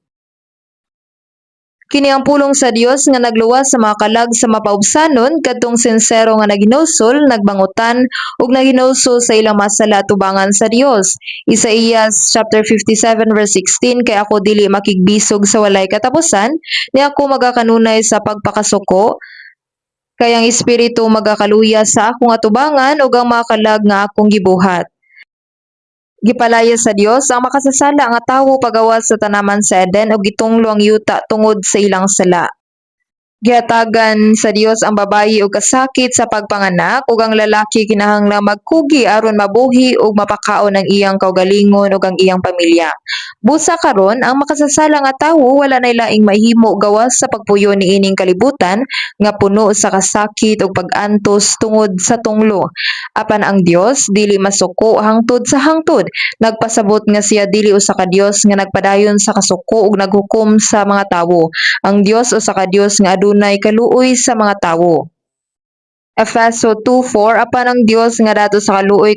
Kini ang pulong sa Dios nga nagluwas sa mga kalag sa mapaubsanon kadtong sinsero nga naghinulsol, nagbangutan ug naghinulsol sa ilang masala tubangan sa Dios. Isaías chapter 57 verse 16, kay ako dili makigbisog sa walay katapusan, ni ako magakanunay sa pagpakasuko, kay ang espiritu magakaluya sa akong atubangan ug ang mga kalag nga akong gibuhat. Gipalaya sa Dios ang makasasala nga tawo pagawas sa tanaman sa Eden ug gitunglo ang yuta tungod sa ilang sala. Gihatagan sa Dios ang babayi og kasakit sa pagpanganak ug ang lalaki kinahanglang magkugi aron mabuhi ug mapakaon ang iyang kaugalingon ug ang iyang pamilya. Busa karon ang makasasala nga tawo wala nay laing mahimo gawas sa pagpuyo niining kalibutan nga puno sa kasakit ug pag-antos tungod sa tunglo. Apan ang Dios dili masuko hangtod sa hangtod. Nagpasabot nga siya dili usa ka Dios nga nagpadayon sa kasuko ug naghukom sa mga tawo. Ang Dios usa ka Dios nga adunay kaluoy sa mga tawo. Efeso 2:4, apan ang Dios nga dato sa kaluoy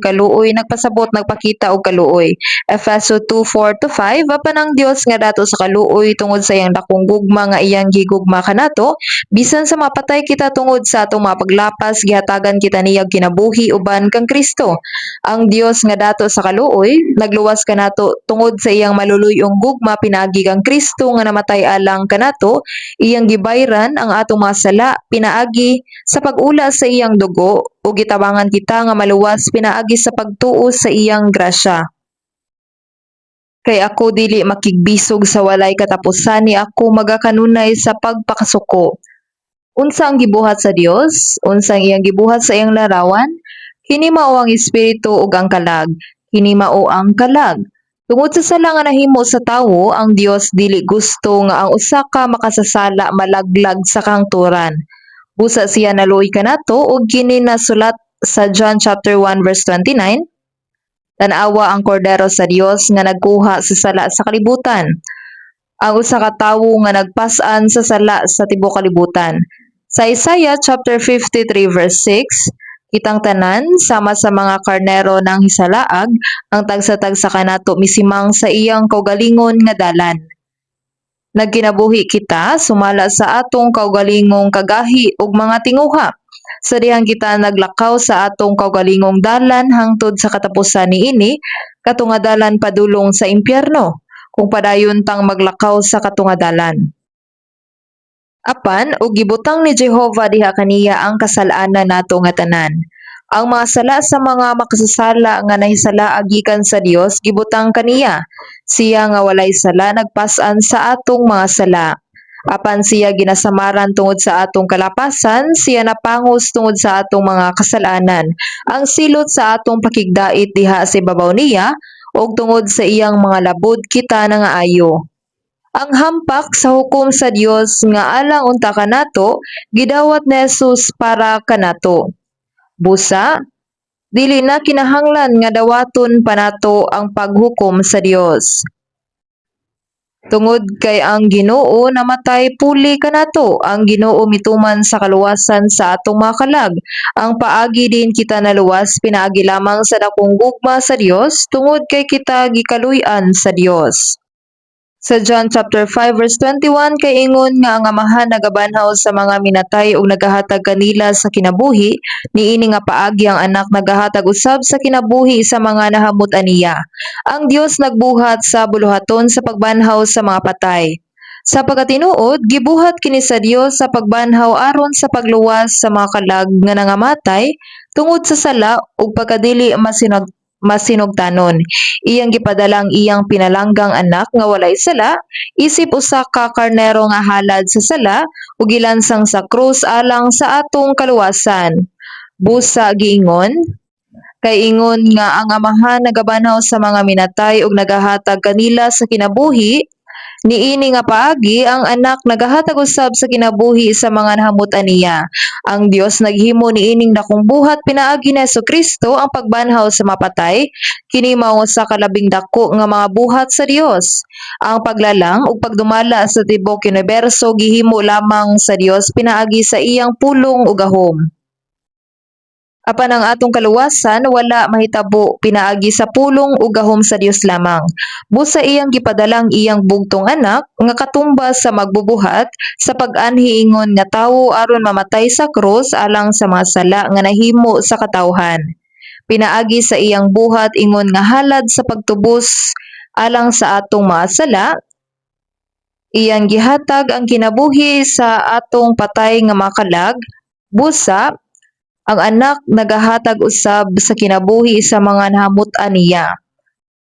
nagpasabot nagpakita og kaluoy. Efeso 2:4-5, apan ang Dios nga dato sa kaluoy tungod sa iyang dakong gugma nga iyang gigugma kanato, bisan sa mapatay kita tungod sa atong mga paglapas, gihatagan kita niyang kinabuhi uban kang Kristo. Ang Dios nga dato sa kaluoy nagluwas kanato tungod sa iyang maluluy-ong gugma pinaagi kang Kristo nga namatay alang kanato, iyang gibayran ang atong mga sala pinaagi sa pag-ula sa iyang dugo ug gitabangan kita nga maluwas pinaagi sa pagtuo sa iyang grasya. Kay ako dili makigbisog sa walay katapusan, ni ako magakanunay sa pagpakasuko. Unsa ang gibuhat sa Dios? Unsa ang iyang gibuhat sa iyang larawan? Kini mao ang espiritu ug ang kalag. Kini mao ang kalag. Tungod sa sala nga nahimo sa tawo, ang Dios dili gusto nga ang usa ka makasasala malaglag sa kahangturan. Busa siya naluoy kanato ug kini nasulat sa John chapter 1 verse 29. Tan-awa ang kordero sa Dios nga nagkuha sa sala sa kalibutan. Ang usa ka tawo nga nagpas-an sa sala sa tibuok kalibutan. Sa Isaiah chapter 53 verse 6, kitang tanan sama sa mga karnero ng hisalaag, ang tagsa-tagsa kanato misimang sa iyang kaugalingon nga dalan. Nagkinabuhi kita sumala sa atong kaugalingong kagahi ug mga tinguha. Sa dihang kita naglakaw sa atong kaugalingong dalan hangtod sa katapusan niini, katungadalan padulong sa impyerno, kung padayon tang maglakaw sa katungadalan. Apan ug gibutang ni Jehova diha kaniya ang kasalanan nato nga tanan. Ang mga sala sa mga makasasala nga nahisala gikan sa Dios gibutang kaniya. Siya nga walay sala nagpas-an sa atong mga sala. Apan siya ginasamaran tungod sa atong kalapasan, siya napangos tungod sa atong mga kasalanan. Ang silot sa atong pakigdait diha sa ibabaw niya ug tungod sa iyang mga labod kita nangaayo. Ang hampak sa hukom sa Dios nga alang unta kanato gidawat ni Jesus para kanato. Busa, dili na kinahanglan nga dawaton pa nato ang paghukom sa Dios. Tungod kay ang Ginoo namatay puli kanato, ang Ginoo mituman sa kaluwasan sa atong mga kalag. Ang paagi din kita naluwas pinaagi lamang sa dakong gugma sa Dios tungod kay kita gikaluy-an sa Dios. Sa John chapter 5 verse 21 kay ingon nga ang amahan nagabanhaw sa mga minatay ug nagahatag kanila sa kinabuhi, niini nga paagi ang anak nagahatag usab sa kinabuhi sa mga nahamut aniya. Ang Dios nagbuhat sa buluhaton sa pagbanhaw sa mga patay. Sa pagkatinuod, gibuhat kini sa Dios sa pagbanhaw aron sa pagluwas sa mga kalag nga nangamatay tungod sa sala ug pagkadili masinugtanon. Iyang gipadalang iyang pinalanggang anak nga walay sala, isip usa ka karnero nga halad sa sala ug gilansang sa krus alang sa atong kaluwasan. Busa giingon, kay ingon nga ang amahan nagabanhaw sa mga minatay ug nagahatag kanila sa kinabuhi, niini nga paagi ang anak nagahatag usab sa kinabuhi sa mga nahamut aniya. Ang Dios naghimo niining dakong buhat pinaagi ni Kristo ang pagbanhaw sa mapatay, kini mao sa kalabing dako nga mga buhat sa Dios. Ang paglalang ug pagdumala sa tibok universo gihimo lamang sa Dios pinaagi sa iyang pulong ug gahom. Apan ang atong kaluwasan wala mahitabo pinaagi sa pulong ug gahom sa Dios lamang. Busa iyang gipadalang iyang bugtong anak nga katumbas sa magbubuhat sa pag-anhi ingon nga tawo aron mamatay sa krus alang sa mga sala nga nahimo sa katawhan. Pinaagi sa iyang buhat ingon nga halad sa pagtubos alang sa atong mga sala, iyang gihatag ang kinabuhi sa atong patay nga makalag. Busa ang anak nagahatag usab sa kinabuhi sa mga nahamut-an niya.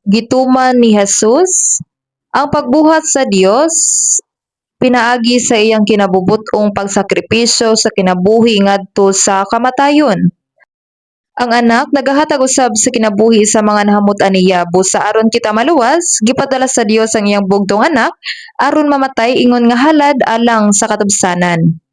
Gituman ni Jesus ang pagbuhat sa Dios pinaagi sa iyang kinabubut-ong pagsakripisyo sa kinabuhi ngadto sa kamatayon. Ang anak nagahatag usab sa kinabuhi sa mga nahamut-an niya. Busa aron kita maluwas, gipadala sa Dios ang iyang bugtong anak aron mamatay ingon nga halad alang sa katubsanan.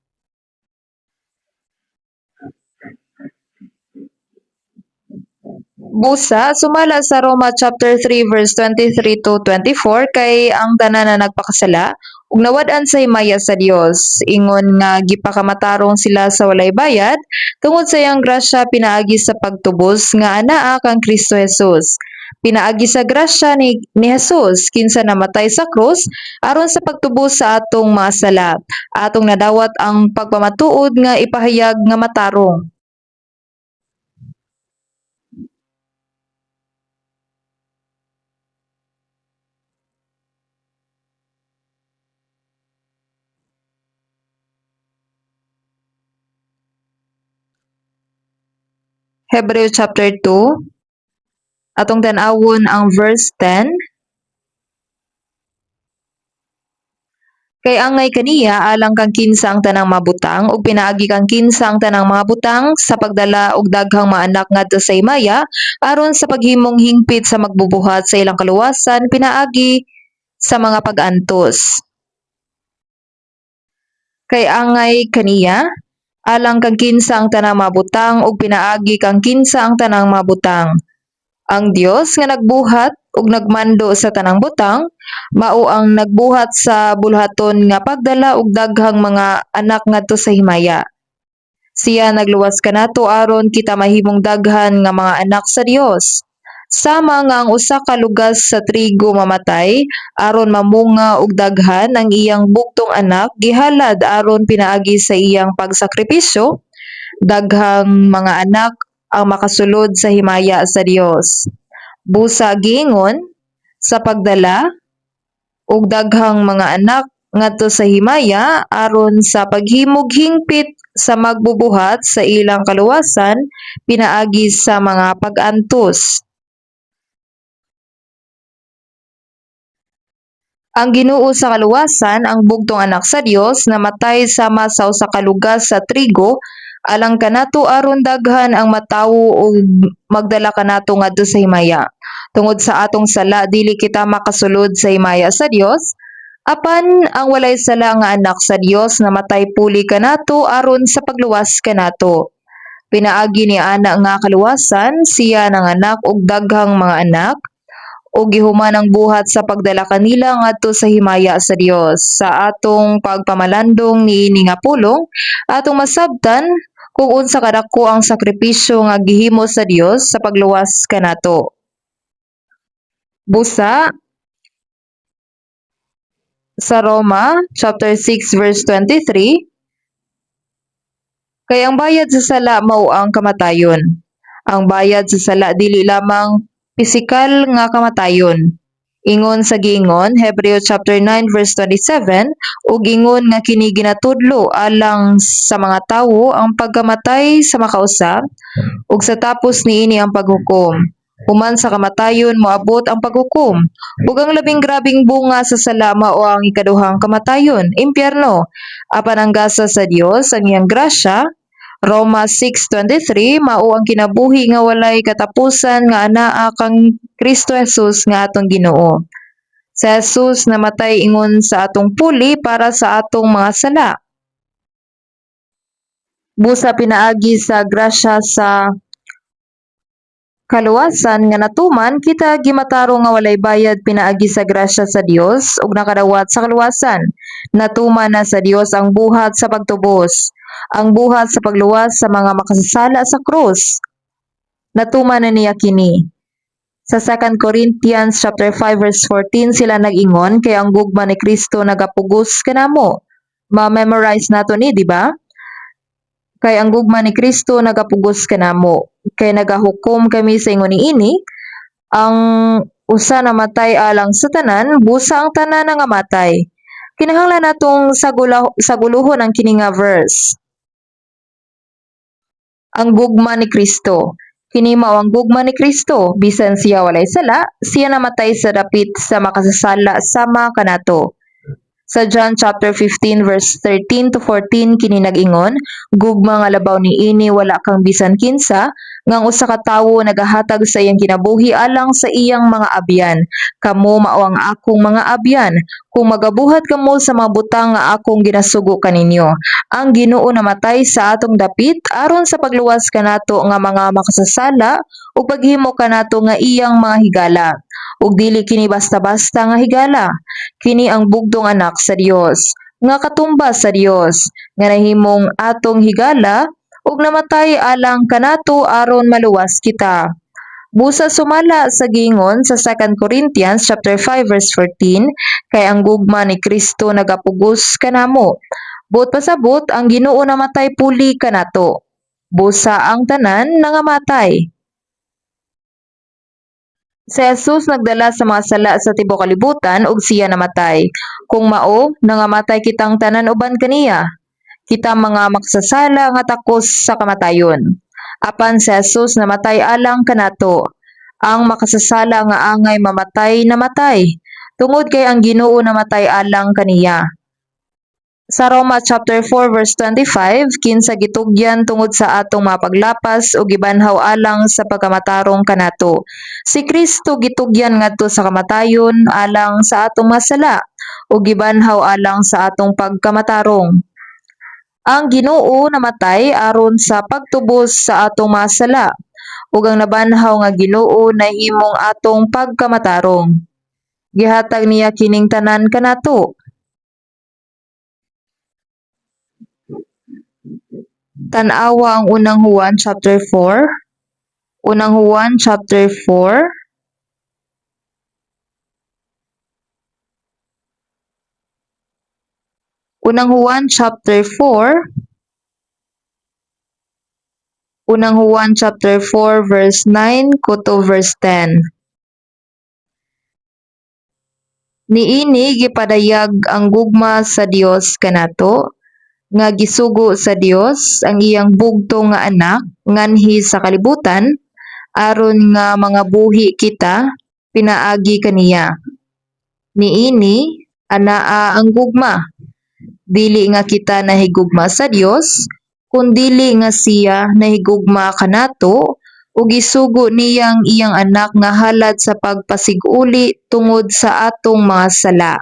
Busa, sumala sa Roma chapter 3 verse 23 to 24 kay ang tanan na nagpakasala ug nawad-an sa himaya sa Dios. Ingon nga gipakamatarong sila sa walay bayad tungod sa iyang grasya pinaagi sa pagtubos nga anaa kang Kristo Jesus. Pinaagi sa grasya ni Jesus kinsa namatay sa krus aron sa pagtubos sa atong mga sala. Atong nadawat ang pagpamatuod nga ipahayag nga matarong. Hebreo chapter 2, atong tan-awon ang verse 10. Kay angay kaniya alang kang kinsa ang tanang mabutang ug pinaagi kang kinsa ang tanang mga butang sa pagdala og daghang mga anak ngadto sa himaya aron sa paghimong hingpit sa magbubuhat sa ilang kaluwasan pinaagi sa mga pag-antos. Kay angay kaniya alang kang kinsa ang tanang mabutang ug pinaagi kang kinsa ang tanang mabutang. Ang Dios nga nagbuhat ug nagmando sa tanang butang mao ang nagbuhat sa buluhaton nga pagdala og daghang mga anak ngadto sa himaya. Siya nagluwas kanato aron kita mahimong daghan nga mga anak sa Dios. Sama nga ang usa ka lugas sa trigo mamatay aron mamunga og daghan ang iyang bugtong anak gihalad aron pinaagi sa iyang pagsakripisyo, Daghang mga anak ang makasulod sa himaya sa Dios. Busa giingon sa pagdala og daghang mga anak ngadto sa himaya aron sa paghimog hingpit sa magbubuhat sa ilang kaluwasan pinaagi sa mga pag-antos. Ang Ginoo sa kaluwasan ang bugtong anak sa Dios namatay sama sa usa ka lugas sa trigo alang kanato aron daghan ang matawo ug magdala kanato ngadto sa himaya. Tungod sa atong sala dili kita makasulod sa himaya sa Dios, apan ang walay sala nga anak sa Dios namatay puli kanato aron sa pagluwas kanato. Pinaagi ni ana nga kaluwasan siya nanganak og daghang mga anak o gihuman ang buhat sa pagdala kanila ngadto sa himaya sa Dios. Sa atong pagpamalandong niini nga pulong, atong masabtan kung unsa kadako ang sakripisyo nga gihimo sa Dios sa pagluwas kanato. Busa sa Roma chapter 6 verse 23, kay ang bayad sa sala mao ang kamatayon. Ang bayad sa sala dili lamang pisikal nga kamatayon. Ingon sa giingon, Hebreo chapter 9 verse 27, ug ingon nga kini ginatudlo alang sa mga tawo ang pagkamatay sa makausa ug sa tapos niini ang paghukom. Human sa kamatayon moabot ang paghukom. Ug ang labing grabing bunga sa salama o ang ikaduhang kamatayon, impyerno. Apan ang gasa sa Dios, ang iyang grasya, Roma 6:23 mao ang kinabuhi nga walay katapusan nga anaa kang Kristo Jesus nga atong Ginoo. Si Jesus namatay ingon sa atong puli para sa atong mga sala. Busa pinaagi sa grasya sa kaluwasan nga natuman kita gimataro nga walay bayad pinaagi sa grasya sa Dios ug nakadawat sa kaluwasan. Natuman na sa Dios ang buhat sa pagtubos, ang buhat sa pagluwas sa mga makasasala sa krus. Natuman na niya kini. Sa 2 Corinthians chapter 5 verse 14 sila nag-ingon kay ang gugma ni Kristo nagapugos kanamo. Ma-memorize nato ni, di ba? Kay ang gugma ni Kristo nagapugos kanamo. Kay nagahukom kami sa ingon niini, ang usa namatay alang sa tanan, busa ang tanan nga matay. Kinahanglan natong saguluhon ang kini nga verse. Ang gugma ni Kristo. Kini mao ang gugma ni Kristo, bisan siya walay sala, siya namatay sa dapit sa makasasala sama kanato. Sa John chapter 15 verse 13 to 14 kini nag-ingon, gugma nga labaw niini wala kang bisan kinsa, nga ang usa ka tawo nagahatag sa iyang kinabuhi alang sa iyang mga abyan. Kamo mao ang akong mga abyan, kung magabuhat kamo sa mga butang nga akong ginasugo kaninyo. Ang Ginoo namatay sa atong dapit aron sa pagluwas kanato nga mga makasasala ug paghimo kanato nga iyang mga higala. Ug dili kini basta-basta nga higala, kini ang bugtong anak sa Dios, nga katumbas sa Dios, nga nahimong atong higala ug namatay alang kanato aron maluwas kita. Busa sumala sa gingon sa 2 Corinthians chapter 5 verse 14, kay ang gugma ni Kristo nagapugos kanamo. Buot pasabot ang Ginoo namatay puli kanato. Busa ang tanan nangamatay. Si Jesus nagdala sa mga sala sa tibuok kalibutan ug siya namatay. Kung mao, nangamatay kitang tanan uban kaniya. Kita mga maksasala nga takos sa kamatayon. Apan si Jesus namatay alang kanato. Ang makasasala nga angay mamatay namatay. Tungod kay ang Ginoo namatay alang kaniya. Sa Roma chapter 4 verse 25, kinsa gitugyan tungod sa atong mga paglapas o gibanhaw alang sa pagkamatarong kanato. Si Kristo gitugyan ngadto sa kamatayon alang sa atong mga sala o gibanhaw alang sa atong pagkamatarong. Ang Ginoo namatay aron sa pagtubos sa atong mga sala ug ang nabanhaw nga Ginoo nahimong atong pagkamatarong. Gihatag niya kining tanan kanato. Tan-awa ang unang Juan chapter 4. Unang Juan chapter 4. Unang Juan chapter 4 Unang Juan chapter 4 verse 9 to verse 10. Niini gipadayag ang gugma sa Dios kanato nga gisugo sa Dios ang iyang bugto nga anak nganhi sa kalibutan aron nga mga buhi kita pinaagi kaniya. Niini anaa ang gugma, dili nga kita nahigugma sa Dios kundili nga siya nahigugma kanato ug gisugo niyang iyang anak nga halad sa pagpasiguli tungod sa atong mga sala.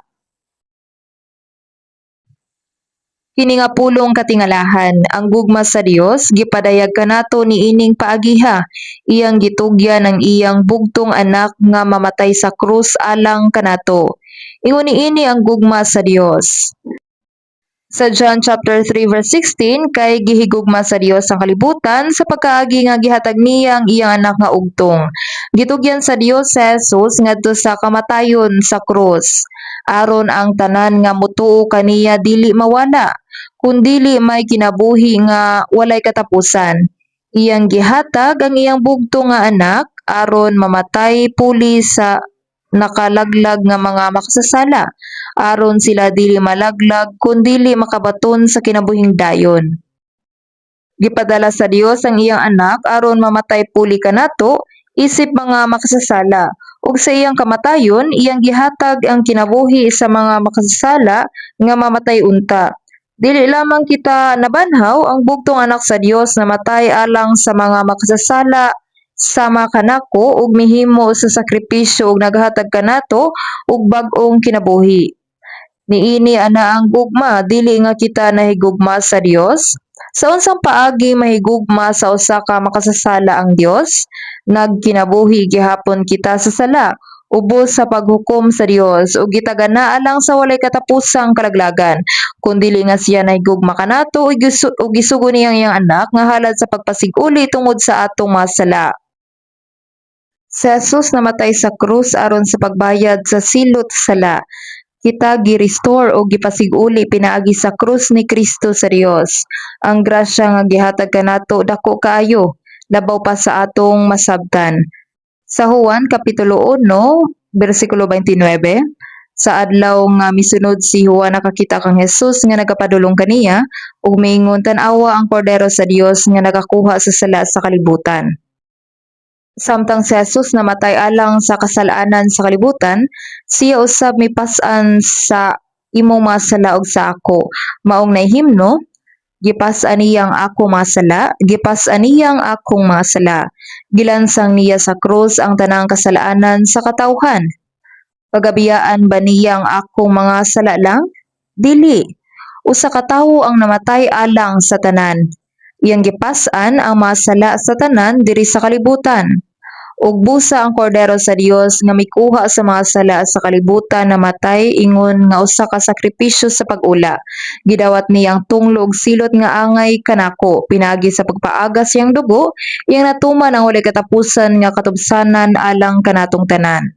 Kini nga pulong katingalahan, ang gugma sa Dios gipadayag kanato niining paagiha, iyang gitugyan ang iyang bugtong anak nga mamatay sa krus alang kanato. Ingon niini ang gugma sa Dios. Sa John chapter 3 verse 16 kay gihigugma sa Dios ang kalibutan sa pagkaagi nga gihatag niya ang iyang anak nga ugtong. Gitugyan sa Dios si Jesus ngadto sa kamatayon sa krus aron ang tanan nga motuo kaniya dili mawala kundili may kinabuhi nga walay katapusan. Iyang gihatag ang iyang bugtong nga anak aron mamatay puli sa nakalaglag nga mga makasasala aron sila dili malaglag kundili makabaton sa kinabuhing dayon. Gipadala sa Dios ang iyang anak aron mamatay puli kanato isip mga makasasala ug sa iyang kamatayon iyang gihatag ang kinabuhi sa mga makasasala nga mamatay unta. Dili lamang kita nabanhaw ang bugtong anak sa Dios namatay alang sa mga makasasala sama kanako ug mihimo sa sakripisyo ug naghatag kanato og bag-ong kinabuhi. Niini ana ang gugma, dili nga kita nahigugma sa Dios. Sa unsang paagi mahigugma sa usa ka makasasala ang Dios, nagkinabuhi gihapon kita sa sala, ubos sa paghukom sa Dios ug gitagana alang sa walay katapusang kalaglagan. Kundili nga siya nahigugma kanato ug gisugo niyang iyang anak nga halad sa pagpasiguli tungod sa atong mga sala. Si Jesus namatay sa krus aron sa pagbayad sa silot sala. Kita gi-restore o gipasiguli pinaagi sa krus ni Kristo sa Dios. Ang grasya nga gihatag kanato dako kaayo, labaw pa sa atong masabtan. Sa Juan kapitulo 1 bersikulo 29, sa adlaw nga misunod si Juan nakakita kang Jesus nga nagapadulong kaniya ug miingon tan-awa ang kordero sa Dios nga nagakuha sa sala sa kalibutan. Samtang si Jesus namatay alang sa kasalanan sa kalibutan, siya usab mipas-an sa imong mga sala ug sa ako. Maong nahimno, gipas-an niyang ako mga sala, gipas-an niyang akong mga sala. Gilansang niya sa krus ang tanang kasalanan sa katawhan. Pagabiyaan ba niyang akong mga sala lang? Dili. Usa ka tawo ang namatay alang sa tanan. Iyang gipas-an ang mga sala sa tanan diri sa kalibutan. Ug busa ang kordero sa Dios nga mikuha sa mga sala sa kalibutan namatay ingon nga usa ka sakripisyo sa pag-ula. Gidawat niyang tunglo ug silot nga angay kanako pinagi sa pagpaaga siyang dugo iyang natuman ang walay katapusan nga katubsanan alang kanatong tanan.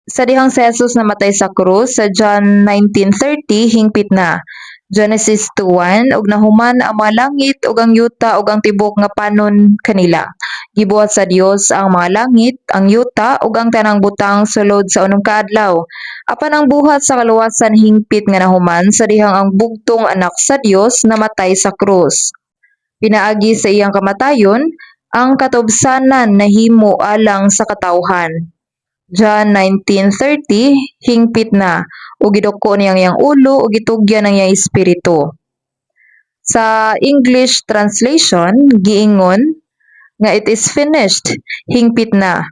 Sa dihang si Jesus namatay sa krus sa John 19:30 hingpit na. Genesis 2:1 ug nahuman ang mga langit ug ang yuta ug ang tibok nga panon kanila. Gibuhat sa Dios ang mga langit, ang yuta ug ang tanang butang sulod sa unong kaadlaw. Apan ang buhat sa kaluwasan hingpit nga nahuman sa dihang ang bugtong anak sa Dios namatay sa krus. Pinaagi sa iyang kamatayon ang katubsanan nahimo alang sa katawhan. John 19:30 hingpit na ug giduko niyang iyang ulo ug gitugyan ang iyang espiritu. Sa English translation giingon nga it is finished, hingpit na.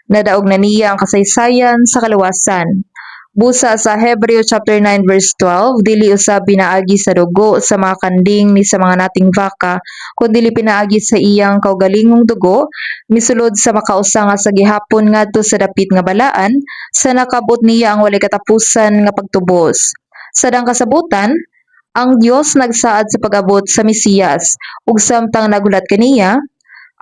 Nadaog na niya ang kasaysayan sa kaluwasan. Busa sa Hebreo chapter 9 verse 12, dili usab pinaagi sa dugo sa mga kanding ni sa mga nating baka, kundi pinaagi sa iyang kaugalingong dugo, misulod sa makausa nga sa gihapon ngadto sa dapit nga balaan, sa nakabot niya ang walay katapusan nga pagtubos. Sa dang kasabutan, ang Dios nagsaad sa pag-abot sa Mesiyas, ug samtang nagulat kaniya,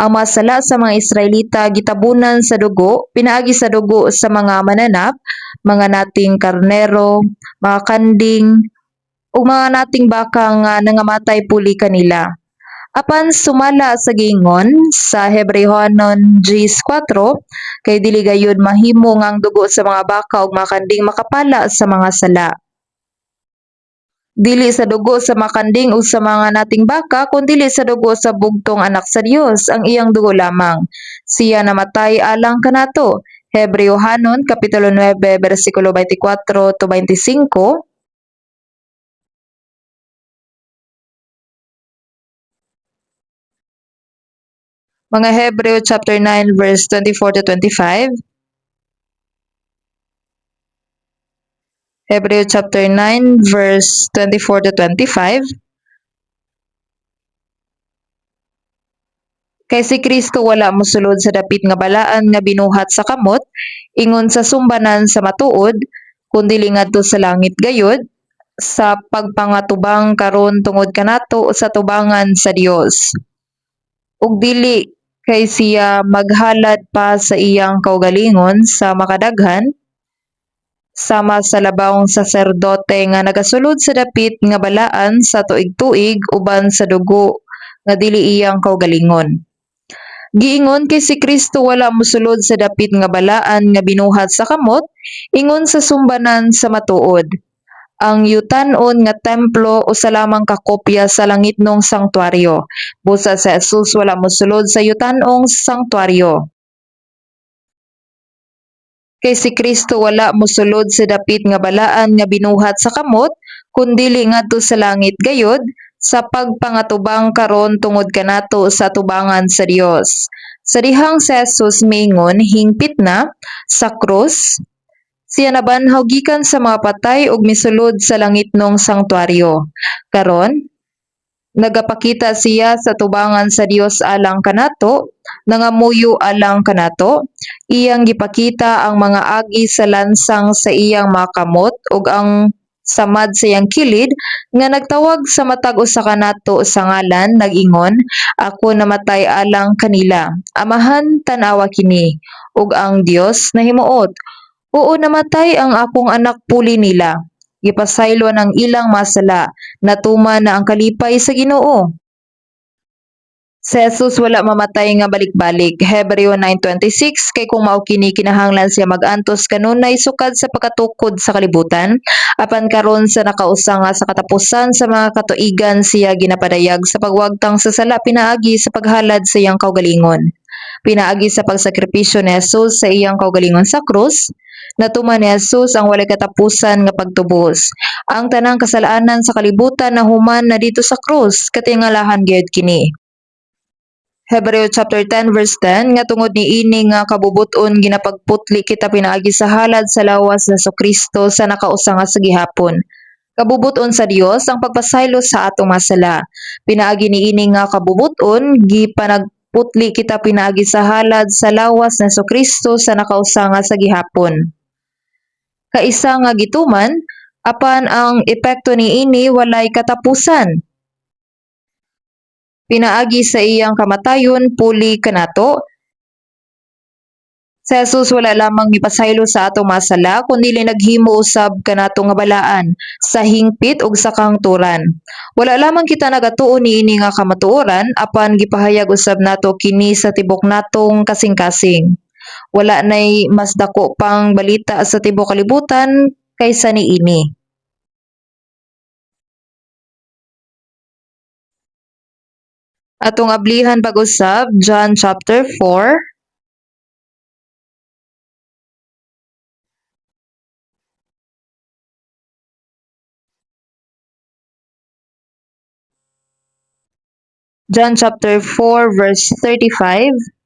ang mga sala sa mga Israelita gitabunan sa dugo, pinaagi sa dugo sa mga mananap, mga nating karnero, mga kanding, ug mga nating baka nga nangamatay puli kanila. Apan sumala sa gingon sa Hebreohanon 10:4 kay dili gayud mahimo ngang dugo sa mga baka ug makanding makapala sa mga sala. Dili sa dugo sa makanding ug sa mga nating baka kundi sa dugo sa bugtong anak sa Dios ang iyang dugo lamang. Siya namatay alang kanato. Hebreohanon kapitulo 9 bersikulo 24 to 25. Mga Hebreo chapter 9 verse 24 to 25. Hebreo chapter 9 verse 24 to 25. Kay si Kristo wala mosulod sa dapit nga balaan nga binuhat sa kamot, ingon sa sumbanan sa matuod, kundi ngadto sa langit gayud, sa pagpangatubang karon tungod kanato sa tubangan sa Dios. Ug dili kay siya maghalad pa sa iyang kaugalingon sa makadaghan, sama sa labawong saserdote nga nagasulod sa dapit nga balaan sa tuig-tuig uban sa dugo nga dili iyang kaugalingon. Giingon kay si Kristo wala mosulod sa dapit nga balaan nga binuhat sa kamot, ingon sa sumbanan sa matuod. Ang yutan-on nga templo usa lamang ka kopya sa langitnong sangtuaryo. Busa sa Jesus wala mosulod sa yutan-ong sangtuaryo. Kay si Kristo wala mosulod sa dapit nga balaan nga binuhat sa kamot, kundi ngadto sa langit gayud, sa pagpangatubang karon tungod kanato sa tubangan sa Dios. Sa dihang si Jesus mingon hingpit na sa krus, siya nabanhaw gikan sa mga patay ug misulod sa langitnong sangtuaryo. Karon, nagapakita siya sa tubangan sa Dios alang kanato, nangamuyo alang kanato, iyang gipakita ang mga agi sa lansang sa iyang makamot ug ang samad sa iyang kilid nga nagtawag sa matag usa kanato sa ngalan nag-ingon, ako namatay alang kanila, amahan tan-awa kini, ug ang Dios nahimuot, oo namatay ang akong anak puli nila. Gipasaylo ng ilang masala, natuman na ang kalipay sa Ginoo. Si Jesus wala mamatay nga balik-balik. Hebreo 9:26 kay kung mao kini kinahanglan siya mag-antos kanunay sukad sa pagkatukod sa kalibutan, apan karon sa nakausa nga sa katapusan sa mga katuigan siya ginapadayag sa pagwagtang sa sala pinaagi sa paghalad sa iyang kaugalingon. Pinaagi sa pagsakripisyo ni Jesus sa iyang kaugalingon sa krus, natuman ni Jesus ang walay katapusan nga pagtubos. Ang tanang kasalanan sa kalibutan na human na dito sa krus, katingalahan gyud kini. Hebreo chapter 10 verse 10 nga tungod ni ini nga kabubuton ginapagputli kita pinaagi sa halad sa lawas na Kristo sa nakausa nga sa gihapon. Kabubuton sa Dios ang pagpasaylo sa atong masala. Pinaagi ni ini nga kabubuton gipanagputli kita pinaagi sa halad sa lawas na Kristo sa nakausa nga sa gihapon. Kaisa nga gituman, apan ang epekto ni ini walay katapusan. Pinaagi sa iyang kamatayon puli kanato. Si Jesus wala lamang mipasaylo sa atong masala kundi naghimo usab kanato nga balaan sa hingpit ug sa kahangturan. Wala lamang kita nagatuon niini nga kamatuoran apan gipahayag usab nato kini sa tibok natong kasing-kasing. Wala nay mas dako pang balita sa tibok kalibutan kaysa niini. Atong ablihan pag-usab John chapter 4. John chapter 4 verse 35.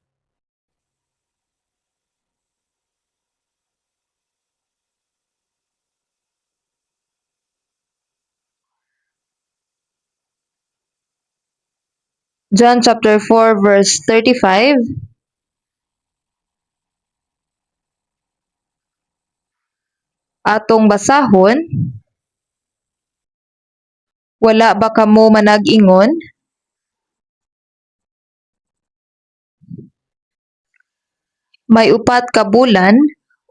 John chapter 4 verse 35. Atong basahon, wala ba kamo manag-ingon? May upat ka bulan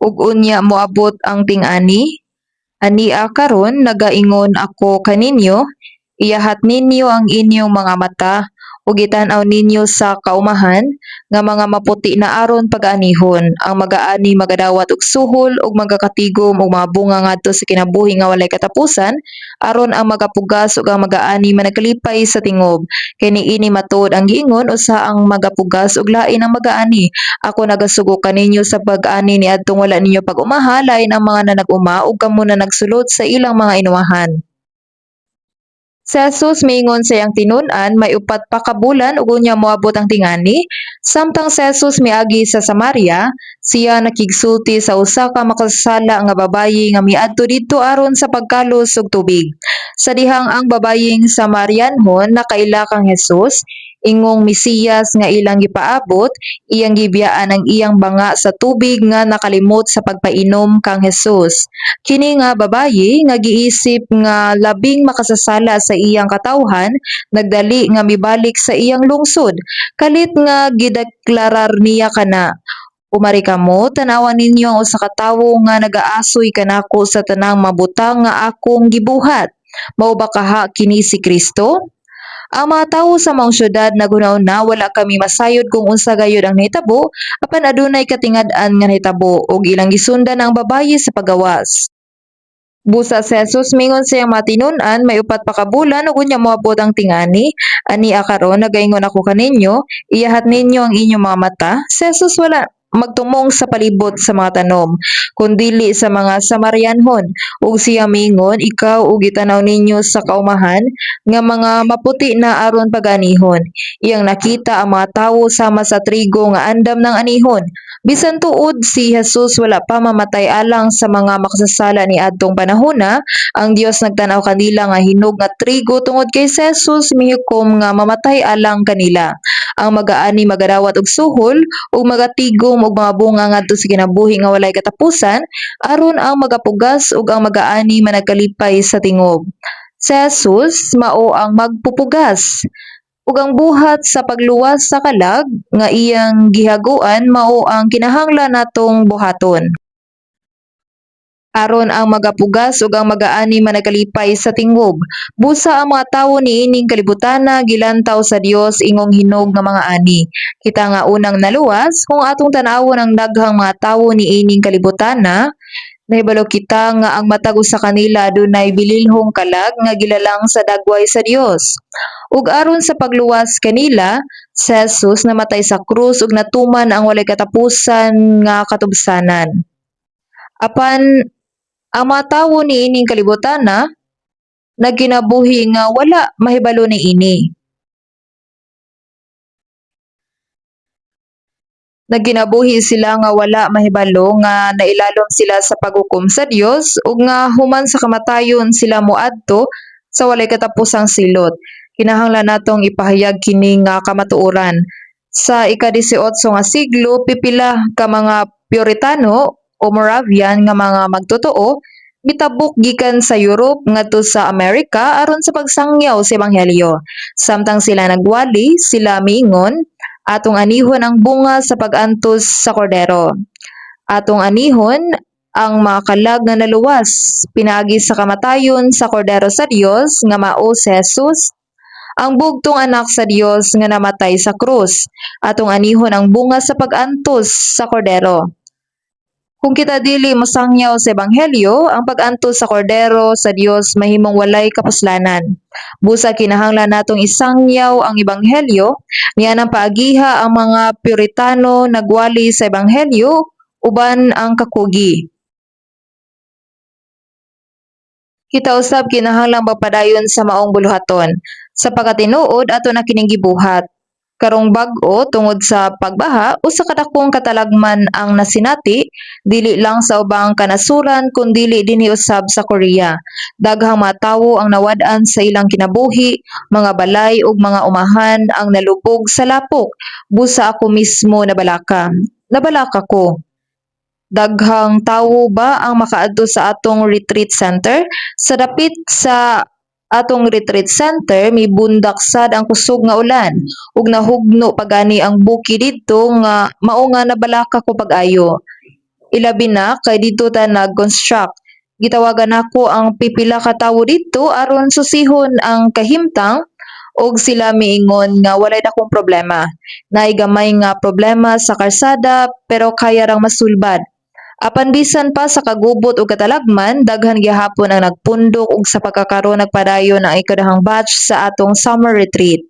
ug unya moabot ang ting-ani. Ania karon nagaingon ako kaninyo, iyahat ninyo ang inyong mga mata ug gitan-aw ninyo sa kaumahan nga mga maputi na aron pag-aanihon. Ang mag-aani magadawat og suhol ug magakatigom og mga bunga ngadto sa kinabuhi nga walay katapusan aron ang magapugas ug ang mag-aani manakalipay sa tingob. Kay niini matuod ang giingon usa ang magapugas ug lain ang mag-aani. Ako nagasugo kaninyo sa pag-ani niadtong wala ninyo pag-umaha lain ang mga nanag-uma ug kamo na nagsulod sa ilang mga inuwahan. Si Jesus miingon sa iyang tinun-an may upat pa ka bulan ug unya moabot ang tingani. Samtang si Jesus miagi sa Samaria, siya nakigsulti sa usa ka makasala nga babayi nga miadto didto aron sa pagkalos og tubig. Sa dihang ang babaying Samarianhon nakaila kang Jesus, ingong Mesiyas nga ilang gipaabot, iyang gibiyaan ang iyang banga sa tubig nga nakalimot sa pagpainom kang Jesus. Kini nga babayi nga giisip nga labing makasasala sa iyang katawhan, nagdali nga mibalik sa iyang lungsod. Kalit nga gideklarar niya kana, "Umari kamo, tanawan ninyo ang usa ka tawo nga nagaasoy kanako sa tanang mabutang nga akong gibuhat. Mao ba kaha kini si Kristo?" Ang mga tawo sa maong syudad naghunahuna wala kami masayod kung unsa gayud ang nahitabo, apan adunay katingad-an nga nahitabo ug ilang gisundan ang babayi sa pagawas. Busa si Jesus mingon sa iyang mga tinun-an may upat pa ka bulan ug unya moabot ang tingani. Ania karon nagaingon ako kaninyo, iyahat ninyo ang inyong mga mata. Si Jesus wala magtumong sa palibot sa mga tanom, kundili sa mga Samarianhon. Ug siya mingon, ikaw ug gitanaw ninyo sa kaumahan nga mga maputi na aron paganihon. Iyang nakita ang mga tawo sama sa trigo nga andam ng anihon. Bisan tuod si Jesus wala pa mamatay alang sa mga makasasala ni adtong panahona, ang Dios nagtan-aw kanila nga hinog nga trigo tungod kay si Jesus mihukom nga mamatay alang kanila. Ang mag-aani magadawat og suhol ug magatigom og mga bunga ngadto sa kinabuhi nga walay katapusan aron ang magapugas ug ang mag-aani managkalipay sa tingob. Si Jesus mao ang magpupugas ug ang buhat sa pagluwas sa kalag nga iyang gihaguan mao ang kinahanglan natong buhaton aron ang magapugas ug ang mag-aani manakalipay sa tingob. Busa ang mga tawo niining kalibutana gilantaw sa Dios ingong hinog nga mga ani. Kita nga unang naluwas kung atong tan-awon ang daghang mga tawo niining kalibutana, nahibalo kita nga ang matag usa kanila adunay bililhong kalag nga gilalang sa dagway sa Dios. Ug aron sa pagluwas kanila, si Jesus namatay sa krus ug natuman ang walay katapusan nga katubsanan. Apan ang mga tawo niining kalibutana nagkinabuhi nga wala mahibalo niini. Nagkinabuhi sila nga wala mahibalo nga nailalom sila sa paghukom sa Dios ug nga human sa kamatayon sila moadto sa walay katapusang silot. Kinahanglan natong ipahayag kini nga kamatuoran. Sa ika-18 nga siglo, pipila ka mga Puritano o Moravian nga mga magtotoo mitabok gikan sa Europe ngadto sa Amerika aron sa pagsangyaw sa ebanghelyo. Samtang sila nagwali, sila miingon, atong anihon ang bunga sa pag-antos sa kordero. Atong anihon ang mga kalag na naluwas, pinagi sa kamatayon sa kordero sa Dios nga mao si Jesus, ang bugtong anak sa Dios nga namatay sa krus. Atong anihon ang bunga sa pag-antos sa kordero. Kung kita dili mosangyaw sa ebanghelyo, ang pag-antos sa kordero sa Dios mahimong walay kapuslanan. Busa kinahanglan natong isangyaw ang ebanghelyo, nianang paagiha ang mga Puritano nagwali sa ebanghelyo uban ang kakugi. Kita usab kinahanglang magpadayon sa maong buluhaton. Sa pagkatinuod ato na kining gibuhat. Karong bag-o tungod sa pagbaha, usa ka dakong katalagman ang nasinati dili lang sa ubang kanasuran kundi dinhi usab sa Korea. Daghang mga tawo ang nawad-an sa ilang kinabuhi, mga balay ug mga umahan ang nalubog sa lapok. Busa ako mismo nabalaka. Nabalaka ko. Daghang tawo ba ang makaadto sa atong retreat center? Sa dapit sa atong retreat center mibundak sad ang kusog nga ulan ug nahugno pagani ang buki didto nga mao nga nabalaka ko pag-ayo. Ilabi na kay didto ta nag-construct. Gitawagan nako ang pipila ka tawo didto aron susihon ang kahimtang ug sila miingon nga walay dakong problema. Naay gamay nga problema sa kalsada pero kaya rang masulbad. Apan bisan pa sa kagubot ug katalagman, daghan gihapon ang nagpundok ug sa pagkakaroon nagpadayon ang ikadahang batch sa atong summer retreat.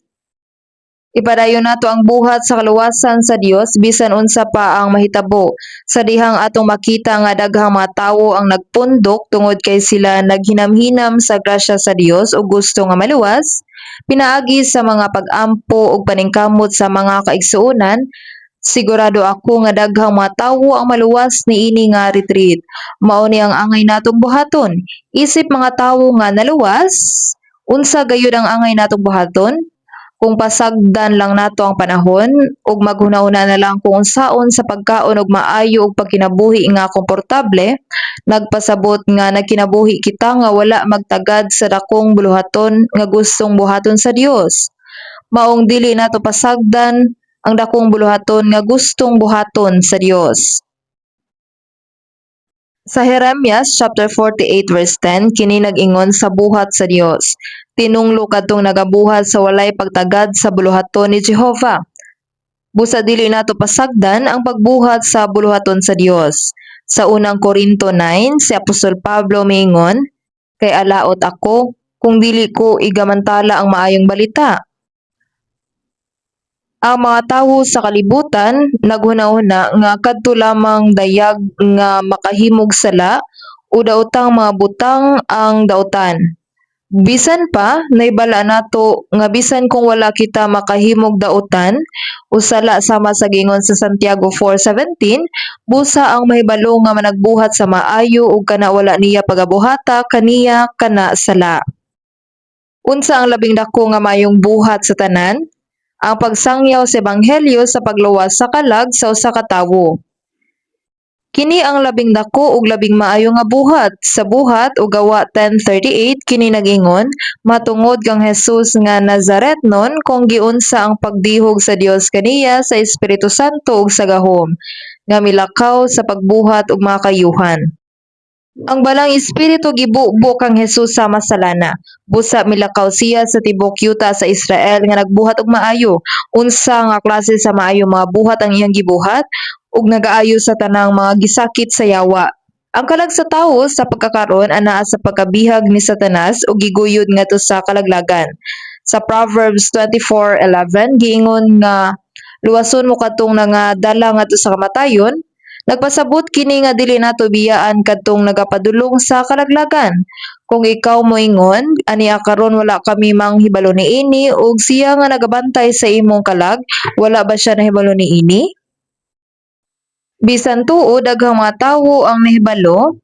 Ipadayon nato ang buhat sa kaluwasan sa Dios bisan unsa pa ang mahitabo. Sa dihang atong makita nga daghang mga tawo ang nagpundok tungod kay sila naghinam-hinam sa grasya sa Dios ug gusto nga maluwas, pinaagi sa mga pag-ampo ug paningkamot sa mga kaigsuonan, sigurado ako nga daghang mga tawo ang maluwas niini nga retreat. Mao ni ang angay natong buhaton. Isip mga tawo nga naluwas, unsa gayud ang angay natong buhaton? Kung pasagdan lang nato ang panahon ug maghunahuna na lang kung unsaon sa pagkaon ug maayo ug pagkinabuhi nga komportable, nagpasabot nga nagkinabuhi kita nga wala magtagad sa dakong buluhaton nga gustong buhaton sa Dios. Maong dili nato pasagdan ang dakong buluhaton nga gustong buhaton sa Dios. Sa Jeremias chapter 48 verse 10 kini nag-ingon sa buhat sa Dios. Tinunglo kadtong nagabuhat sa walay pagtagad sa buluhaton ni Jehova. Busa dili nato pasagdan ang pagbuhat sa buluhaton sa Dios. Sa unang Korinto 9 si Apostol Pablo miingon, kay alaot ako kung dili ko igamantala ang maayong balita. Ang mga tawo sa kalibutan naghunahuna nga kadto lamang dayag nga makahimog sala o daotang mga butang ang daotan. Bisan pa naibala nato nga bisan kung wala kita makahimog daotan o sala sama sa gingon sa Santiago 4:17, busa ang mahibalo nga managbuhat sa maayo ug kana wala niya pagabuhata kaniya kana sala. Unsa ang labing dako nga mayong buhat sa tanan? Ang pagsangyaw sa ebanghelyo sa pagluwas sa kalag sa usa ka tawo. Kini ang labing dako ug labing maayo nga buhat. Sa buhat o gawa 10:38 kini nag-ingon, matungod kang Hesus nga Nazaretnon kung giunsa ang pagdihog sa Dios kaniya sa Espiritu Santo ug sa gahom, nga milakaw sa pagbuhat ug mga kayuhan. Ang balang espiritu gibubo kang Hesus sama sa lana. Busa milakaw siya sa tibok yuta sa Israel nga nagbuhat og maayo. Unsa nga klase sa maayo mga buhat ang iyang gibuhat ug nagaayo sa tanang mga gisakit sa yawa. Ang kalag sa tawo sa pagkakaron anaa sa pagkabihag ni Satanas ug giguyod ngadto sa kalaglagan. Sa Proverbs 24:11 giingon nga luwason mo kadtong nangadala ngadto sa kamatayon. Nagpasabot kini nga dili nato biyaan kadtong nagapadulong sa kalaglagan. Kung ikaw moingon, aniya karon wala kami manghibalo niini ug siya nga nagabantay sa imong kalag, wala ba siya nahibalo niini? Bisan tuo daghang mga tawo ang nahibalo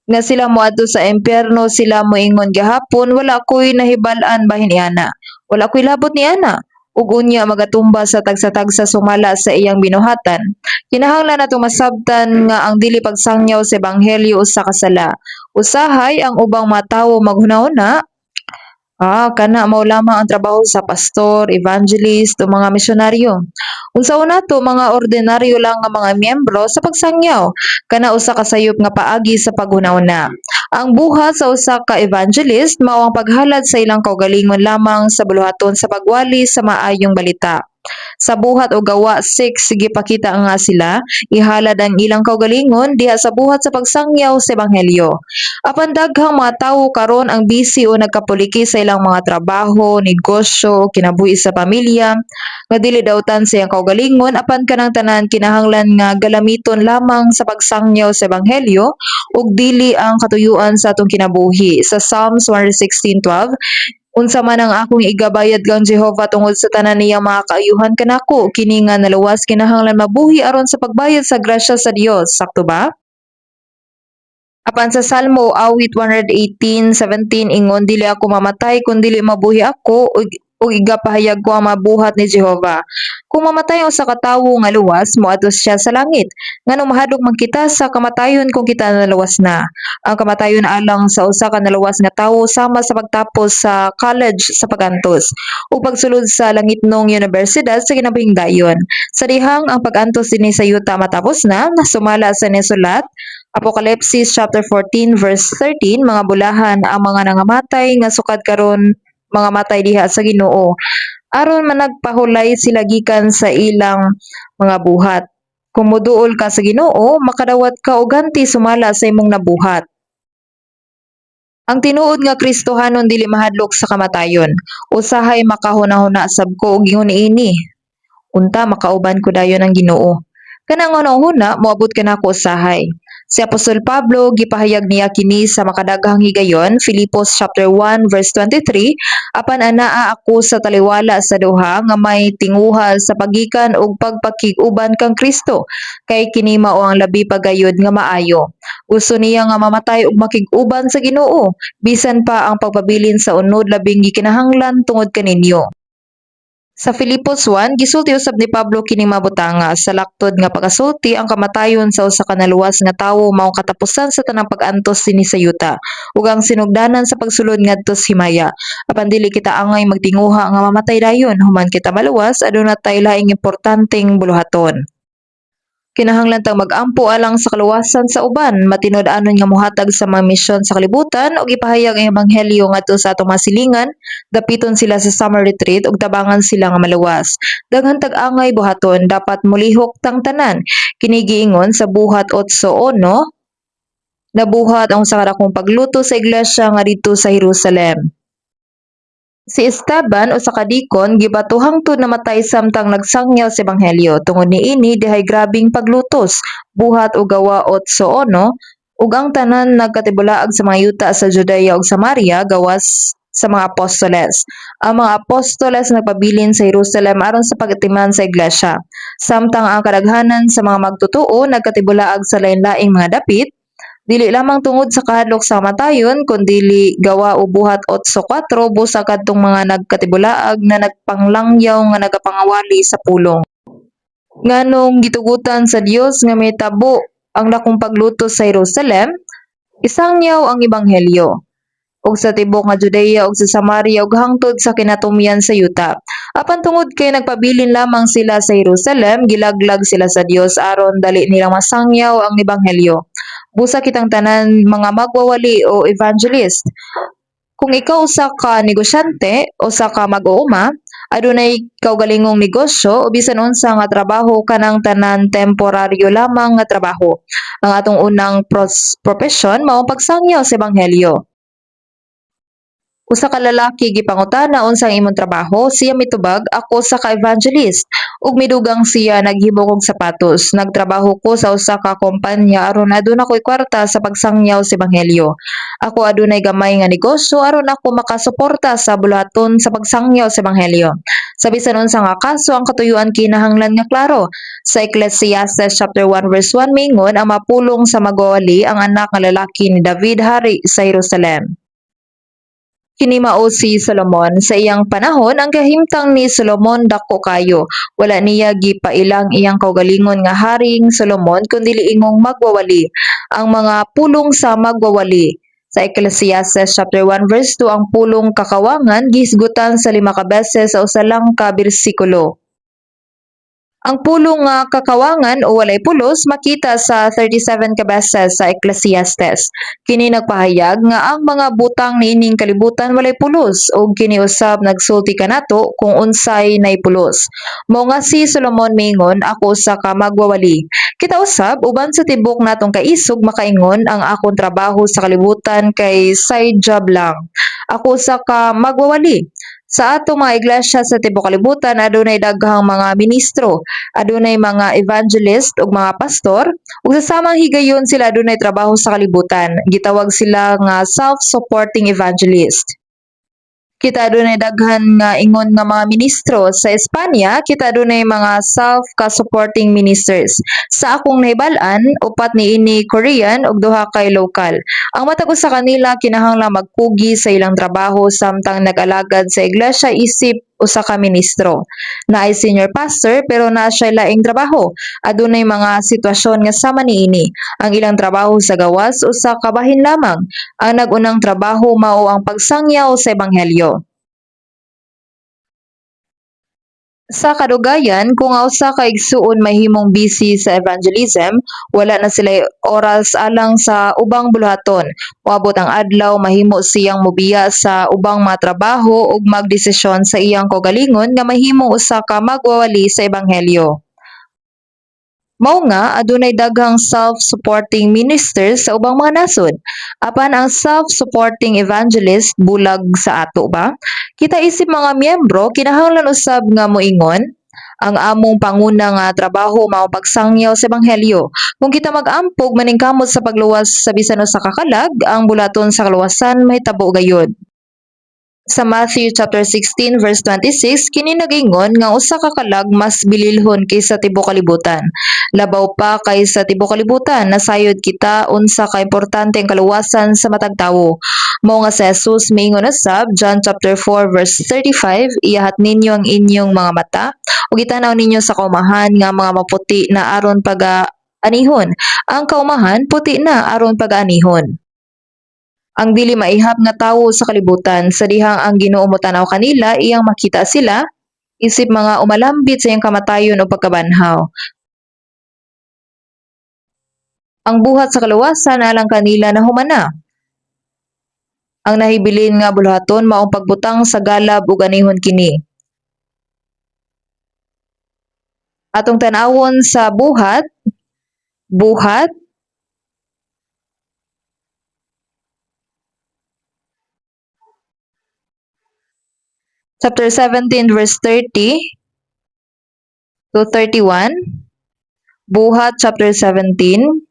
nga sila moadto sa impyerno, sila moingon gahapon wala ko'y nahibal-an bahin niana. Wala ko'y labot ni ana. Ug unya magatumba sa tagsa-tagsa sumala sa iyang binuhatan. Kinahanglan nato masabtan nga ang dili pagsangyaw sa ebanghelyo usa ka sala. Usahay ang ubang mga tawo maghunahuna, kana mao lamang ang trabaho sa pastor, evangelist o mga misyonaryo. Unsaon nato mga ordinaryo lang nga mga miyembro sa pagsangyaw, kana usa ka sayop nga paagi sa paghunahuna. Ang buhat sa usa ka evangelist mao ang paghalad sa ilang kaugalingon lamang sa buluhaton sa pagwali sa maayong balita. Sa buhat o gawa 6 gipakita nga sila ihalad ang ilang kaugalingon diha sa buhat sa pagsangyaw sa ebanghelyo. Apan daghang mga tawo karon ang busy o nagkapuliki sa ilang mga trabaho, negosyo, kinabuhi sa pamilya, nga dili daotan sa iyang kaugalingon apan kanang tanan kinahanglan nga galamiton lamang sa pagsangyaw sa ebanghelyo ug dili ang katuyuan sa atong kinabuhi. Sa Psalms 116:12, unsa man ang akong igabayad kang Jehova tungod sa tanan niyang mga kaayuhan kanako, kini nga naluwas kinahanglan mabuhi aron sa pagbayad sa grasya sa Dios. Sakto ba? Apan sa Salmo awit 118:17 ingon, dili ako mamatay kun dili mabuhi ako ug igapahayag ko ang mabuhat ni Jehova. Kung mamatay ang usa ka tawo nga luwas, moadto siya sa langit. Nganong mahadlok man kita sa kamatayon kung kita naluwas na. Ang kamatayon alang sa usa ka naluwas nga tawo sama sa pagtapos sa college sa pagantos ug pagsulod sa langitnong universidad sa kinabingdayon. Sa dihang ang pagantos dinhi sa yuta matapos na, nasumala sa nisulat Apokalipsis chapter 14 verse 13, mga bulahan ang mga nangamatay nga sukad karon mga matay diha sa Ginoo aron managpahulay sila gikan sa ilang mga buhat. Kung moduol ka sa Ginoo, makadawat ka og ganti sumala sa imong nabuhat. Ang tinuod nga Kristohanon dili mahadlok sa kamatayon. Usahay makahuna-huna sab ko og ingon niini. Unta makauban ko dayon ang Ginoo. Kanang una moabot ka nako usahay. Si Apostol Pablo gipahayag niya kini sa makadaghang higayon, Filipos chapter 1 verse 23, apan anaa ako sa taliwala sa duha nga may tinguhal sa pagikan ug pagpakig-uban kang Kristo, kay kini mao ang labi pagayod nga maayo. Gusto niya nga mamatay ug makig-uban sa Ginoo, bisan pa ang pagpabilin sa unod labing gikinahanglan tungod kaninyo. Sa Filipos 1, gisulti usab ni Pablo kining mabutanga sa laktod nga pagasulti ang kamatayon sa usa ka naluwas nga tawo mao katapusan sa tanang pag-antos dinhi sa yuta ug ang sinugdanan sa pagsulod ngadto sa himaya. Apan dili kita angay magtinguha nga mamatay dayon human kita maluwas aduna tay laing importanteng buluhaton. Kinahanglan tang mag-ampo alang sa kaluwasan sa uban, matinud-anon nga mohatag sa mga misyon sa kalibutan ug ipahayag ang ebanghelyo ngadto sa atong masilingan, dapiton sila sa summer retreat ug tabangan sila nga maluwas. Daghan tag-angay buhaton, dapat mulihok tang tanan. Kini giingon sa buhat 8:1, nabuhat ang usa ka dakong pagluto sa iglesia nga didto sa Jerusalem. Si Esteban usa ka dikon gibato hangtod namatay samtang nagsangyaw sa ebanghelyo. Tungod niini dihay grabing paglutos, buhat ug gawa 8:1 ug ang tanan nagkatibulaag sa mga yuta sa Judea ug Samaria gawas sa mga apostoles. Ang mga apostoles nagpabilin sa Jerusalem aron sa pagatiman sa iglesia. Samtang ang kadaghanan sa mga magtutuo nagkatibulaag sa lain-laing mga dapit, dili lamang tungod sa kahadlok sa kamatayon, kundi gawa o buhat 8:4 busa kadtong mga nagkatibulaag na nagpanglangyaw nga nagapangawali sa pulong. Nganong gitugutan sa Dios nga may tabo ang dakong pagluto sa Jerusalem, isangyaw ang ebanghelyo ug sa tibok nga Judea ug sa Samaria ug hangtod sa kinatumian sa yuta. Apan tungod kay nagpabilin lamang sila sa Jerusalem, gilaglag sila sa Dios aron dali nila masangyaw ang ebanghelyo. Busa kitang tanan mga magwawali o evangelist. Kung ikaw usa ka negosyante, usa ka mag-uuma, adunay kaugalingong negosyo o bisan unsa nga trabaho kanang tanan temporaryo lamang nga trabaho. Ang atong unang profesyon mao pagsangyaw sa ebanghelyo. Usa ka lalaki gipangutana unsang imong trabaho, siya mitubag, ako sa ka evangelist ug midugang siya naghimo og sapatos. Nagtrabaho ko sa usa ka kompanya aron aduna ko'y kwarta sa pagsangyaw sa ebanghelyo. Ako adunay gamay nga negosyo aron ako makasuporta sa bulaton sa pagsangyaw sa ebanghelyo. Sa bisan unsa nga kaso ang katuyuan kinahanglan nga klaro. Sa Ecclesiastes chapter 1 verse 1 mingon ang mapulong sa magwawali ang anak nga lalaki ni David hari sa Jerusalem. Kini mao si Solomon. Sa iyang panahon, ang kahimtang ni Solomon dako kayo. Wala niya gipailang iyang kaugalingon nga haring Solomon kundi ingong magwawali. Ang mga pulong sa magwawali. Sa Ecclesiastes chapter 1 verse 2 ang pulong kakawangan gisgutan sa 5 ka beses sa usa lang ka bersikulo. Ang pulong nga kakawangan o walay pulos makita sa 37 ka beses sa Ecclesiastes. Kini nagpahayag nga ang mga butang niining kalibutan walay pulos ug kini usab nagsulti kanato kung unsay nay pulos. Mao nga si Solomon mingon, ako usa ka magwawali. Kita usab uban sa tibok natong kaisog makaingon ang akong trabaho sa kalibutan kay side job lang. Ako usa ka magwawali. Sa atong mga iglesia sa tibuok kalibutan adunay daghang mga ministro, adunay mga evangelist ug mga pastor, ug sa samang higayon sila adunay trabaho sa kalibutan. Gitawag sila nga self-supporting evangelist. Kita adunay daghan nga ingon nga mga ministro. Sa Espanya, kita adunay mga self-ka-supporting ministers. Sa akong nahibal-an, upat niini Korean ug duha kay local. Ang matag usa kanila kinahanglang magpugi sa ilang trabaho samtang nag-alagad sa iglesia isip usa ka ministro. Naay senior pastor pero naa siya laing trabaho. Adunay mga sitwasyon nga sama niini. Ang ilang trabaho sa gawas usa ka bahin lamang. Ang nag-unang trabaho mao ang pagsangyaw sa ebanghelyo. Sa kadugayan, kung ang usa ka igsuon mahimong busy sa evangelism, wala na sila oras alang sa ubang buluhaton. Moabot ang adlaw, mahimo siyang mobiya sa ubang mga trabaho ug magdesisyon sa iyang kaugalingon nga mahimong usa ka magwawali sa ebanghelyo. Mao nga adunay daghang self-supporting ministers sa ubang mga nasod. Apan ang self-supporting evangelist bulag sa ato ba? Kita isip mga miyembro kinahanglan usab nga moingon ang among panguna nga trabaho mao pagsangyaw sa ebanghelyo. Kung kita mag-ampog maningkamot sa pagluwas sa bisan usa ka kalag, ang bulaton sa kaluwasan mahitabo gayud. Sa Matthew chapter 16 verse 26 kini nagingon nga usa ka kalag mas bililhon kaysa tibuok kalibutan. Labaw pa kaysa tibuok kalibutan nasayod kita unsa ka importante ang kaluwasan sa matag tawo. Mao nga si Jesus miingon usab John chapter 4 verse 35 iyahat ninyo ang inyong mga mata ug itanaw ninyo sa kaumahan nga mga maputi na aron anihon. Ang kaumahan puti na aron pag-anihon. Ang dili maihap nga tawo sa kalibutan sa dihang ang Ginoo motanaw kanila iyang makita sila isip mga umalambit sa iyang kamatayon o pagkabanhaw. Ang buhat sa kaluwasan alang kanila na humana. Ang nahibilin nga buluhaton maong pagbutang sa galab ug anihon kini. Atong tanawon sa buhat chapter 17 verse 30 to 31. Buhat chapter 17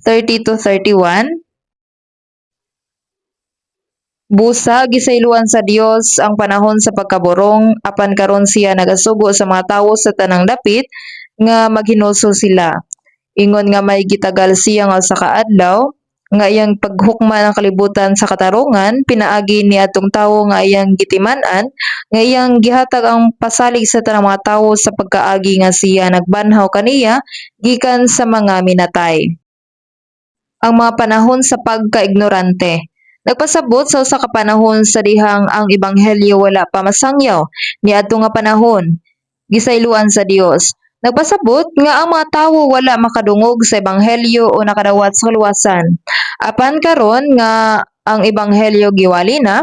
30 to 31. Busa gisayloan sa Dios ang panahon sa pagkaborong apan karon siya nagasugo sa mga tawo sa tanang dapit nga maghinulsol sila. Ingon nga may gitagal siya nga sa kaadlaw nga iyang paghukman ang kalibutan sa katarungan pinaagi ni atong tawo nga iyang gitiman-an nga iyang gihatag ang pasalig sa tanang mga tawo sa pagkaagi nga siya nagbanhaw kaniya gikan sa mga minatay. Ang mga panahon sa pagkaignorante. Nagpasabot sa usa ka panahon sa dihang ang ebanghelyo wala pa masangyaw niadto nga panahon gisayloan sa Dios. Nagpasabot nga ang mga tawo wala makadungog sa ebanghelyo o nakadawat sa kaluwasan. Apan karon nga ang ebanghelyo giwali na,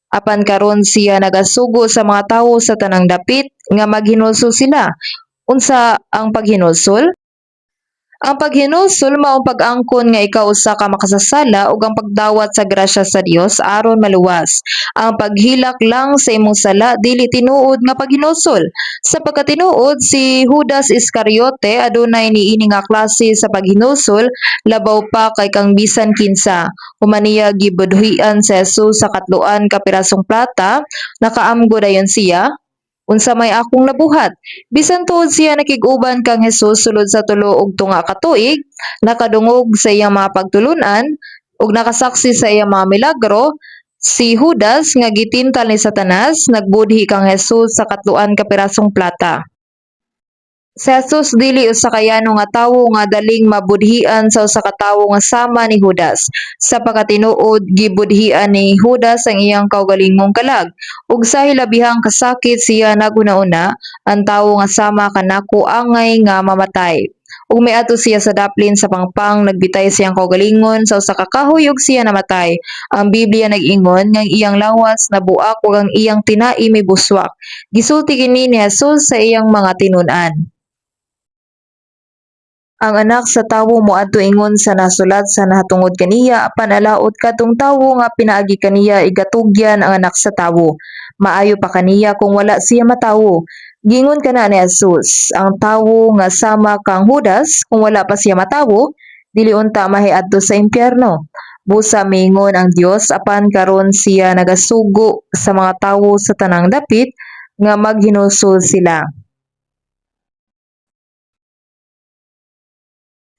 apan karon siya nagasugo sa mga tawo sa tanang dapit nga maghinulsol sila. Unsa ang paghinulsol? Ang paghinulsol mao pag-angkon nga ikaw usa ka makasasala ug ang pagdawat sa grasya sa Dios aron maluwas. Ang paghilak lang sa imong sala dili tinuod nga paghinulsol. Sa pagkatinuod si Judas Iscariote adunay niini nga klase sa paghinulsol labaw pa kay kang bisan kinsa. Humaniya gibudhian si Jesus sa katluan ka pirasong plata, nakaamgo dayon siya unsa may akong nabuhat. Bisan tuod siya nakig-uban kang Hesus sulod sa tulo ug tunga ka tuig, nakadungog sa iyang mga pagtulunan ug nakasaksi sa iyang mga milagro, si Judas nga gitintal ni Satanas nagbudhi kang Hesus sa katluan ka pirasong plata. Si Jesus dili usa ka yano nga tawo nga daling mabudhian sa usa ka tawo nga sama ni Judas. Sa pagkatinuod gibudhian ni Judas ang iyang kaugalingong kalag ug sa hilabihang kasakit siya naguna-una ang tawo nga sama kanako angay nga mamatay. Ug miadto siya sa daplin sa pangpang nagbitay siyang kaugalingon sa usa ka kahoy ug siya namatay. Ang Biblia nag-ingon nga ang iyang lawas nabuak ug ang iyang tinai mibuswak. Gisulti kini ni Jesus sa iyang mga tinun-an. Ang anak sa tawo moadto ingon sa nasulat sa nahatungod kaniya apan alaot kadtong tawo nga pinaagi kaniya igatugyan ang anak sa tawo. Maayo pa kaniya kung wala siya matawo. Gingon kana ni Jesus, ang tawo nga sama kang Judas kung wala pa siya matawo, dili unta mahiadto sa impyerno. Busa mingon ang Dios apan karon siya nagasugo sa mga tawo sa tanang dapit nga maghinulsol sila.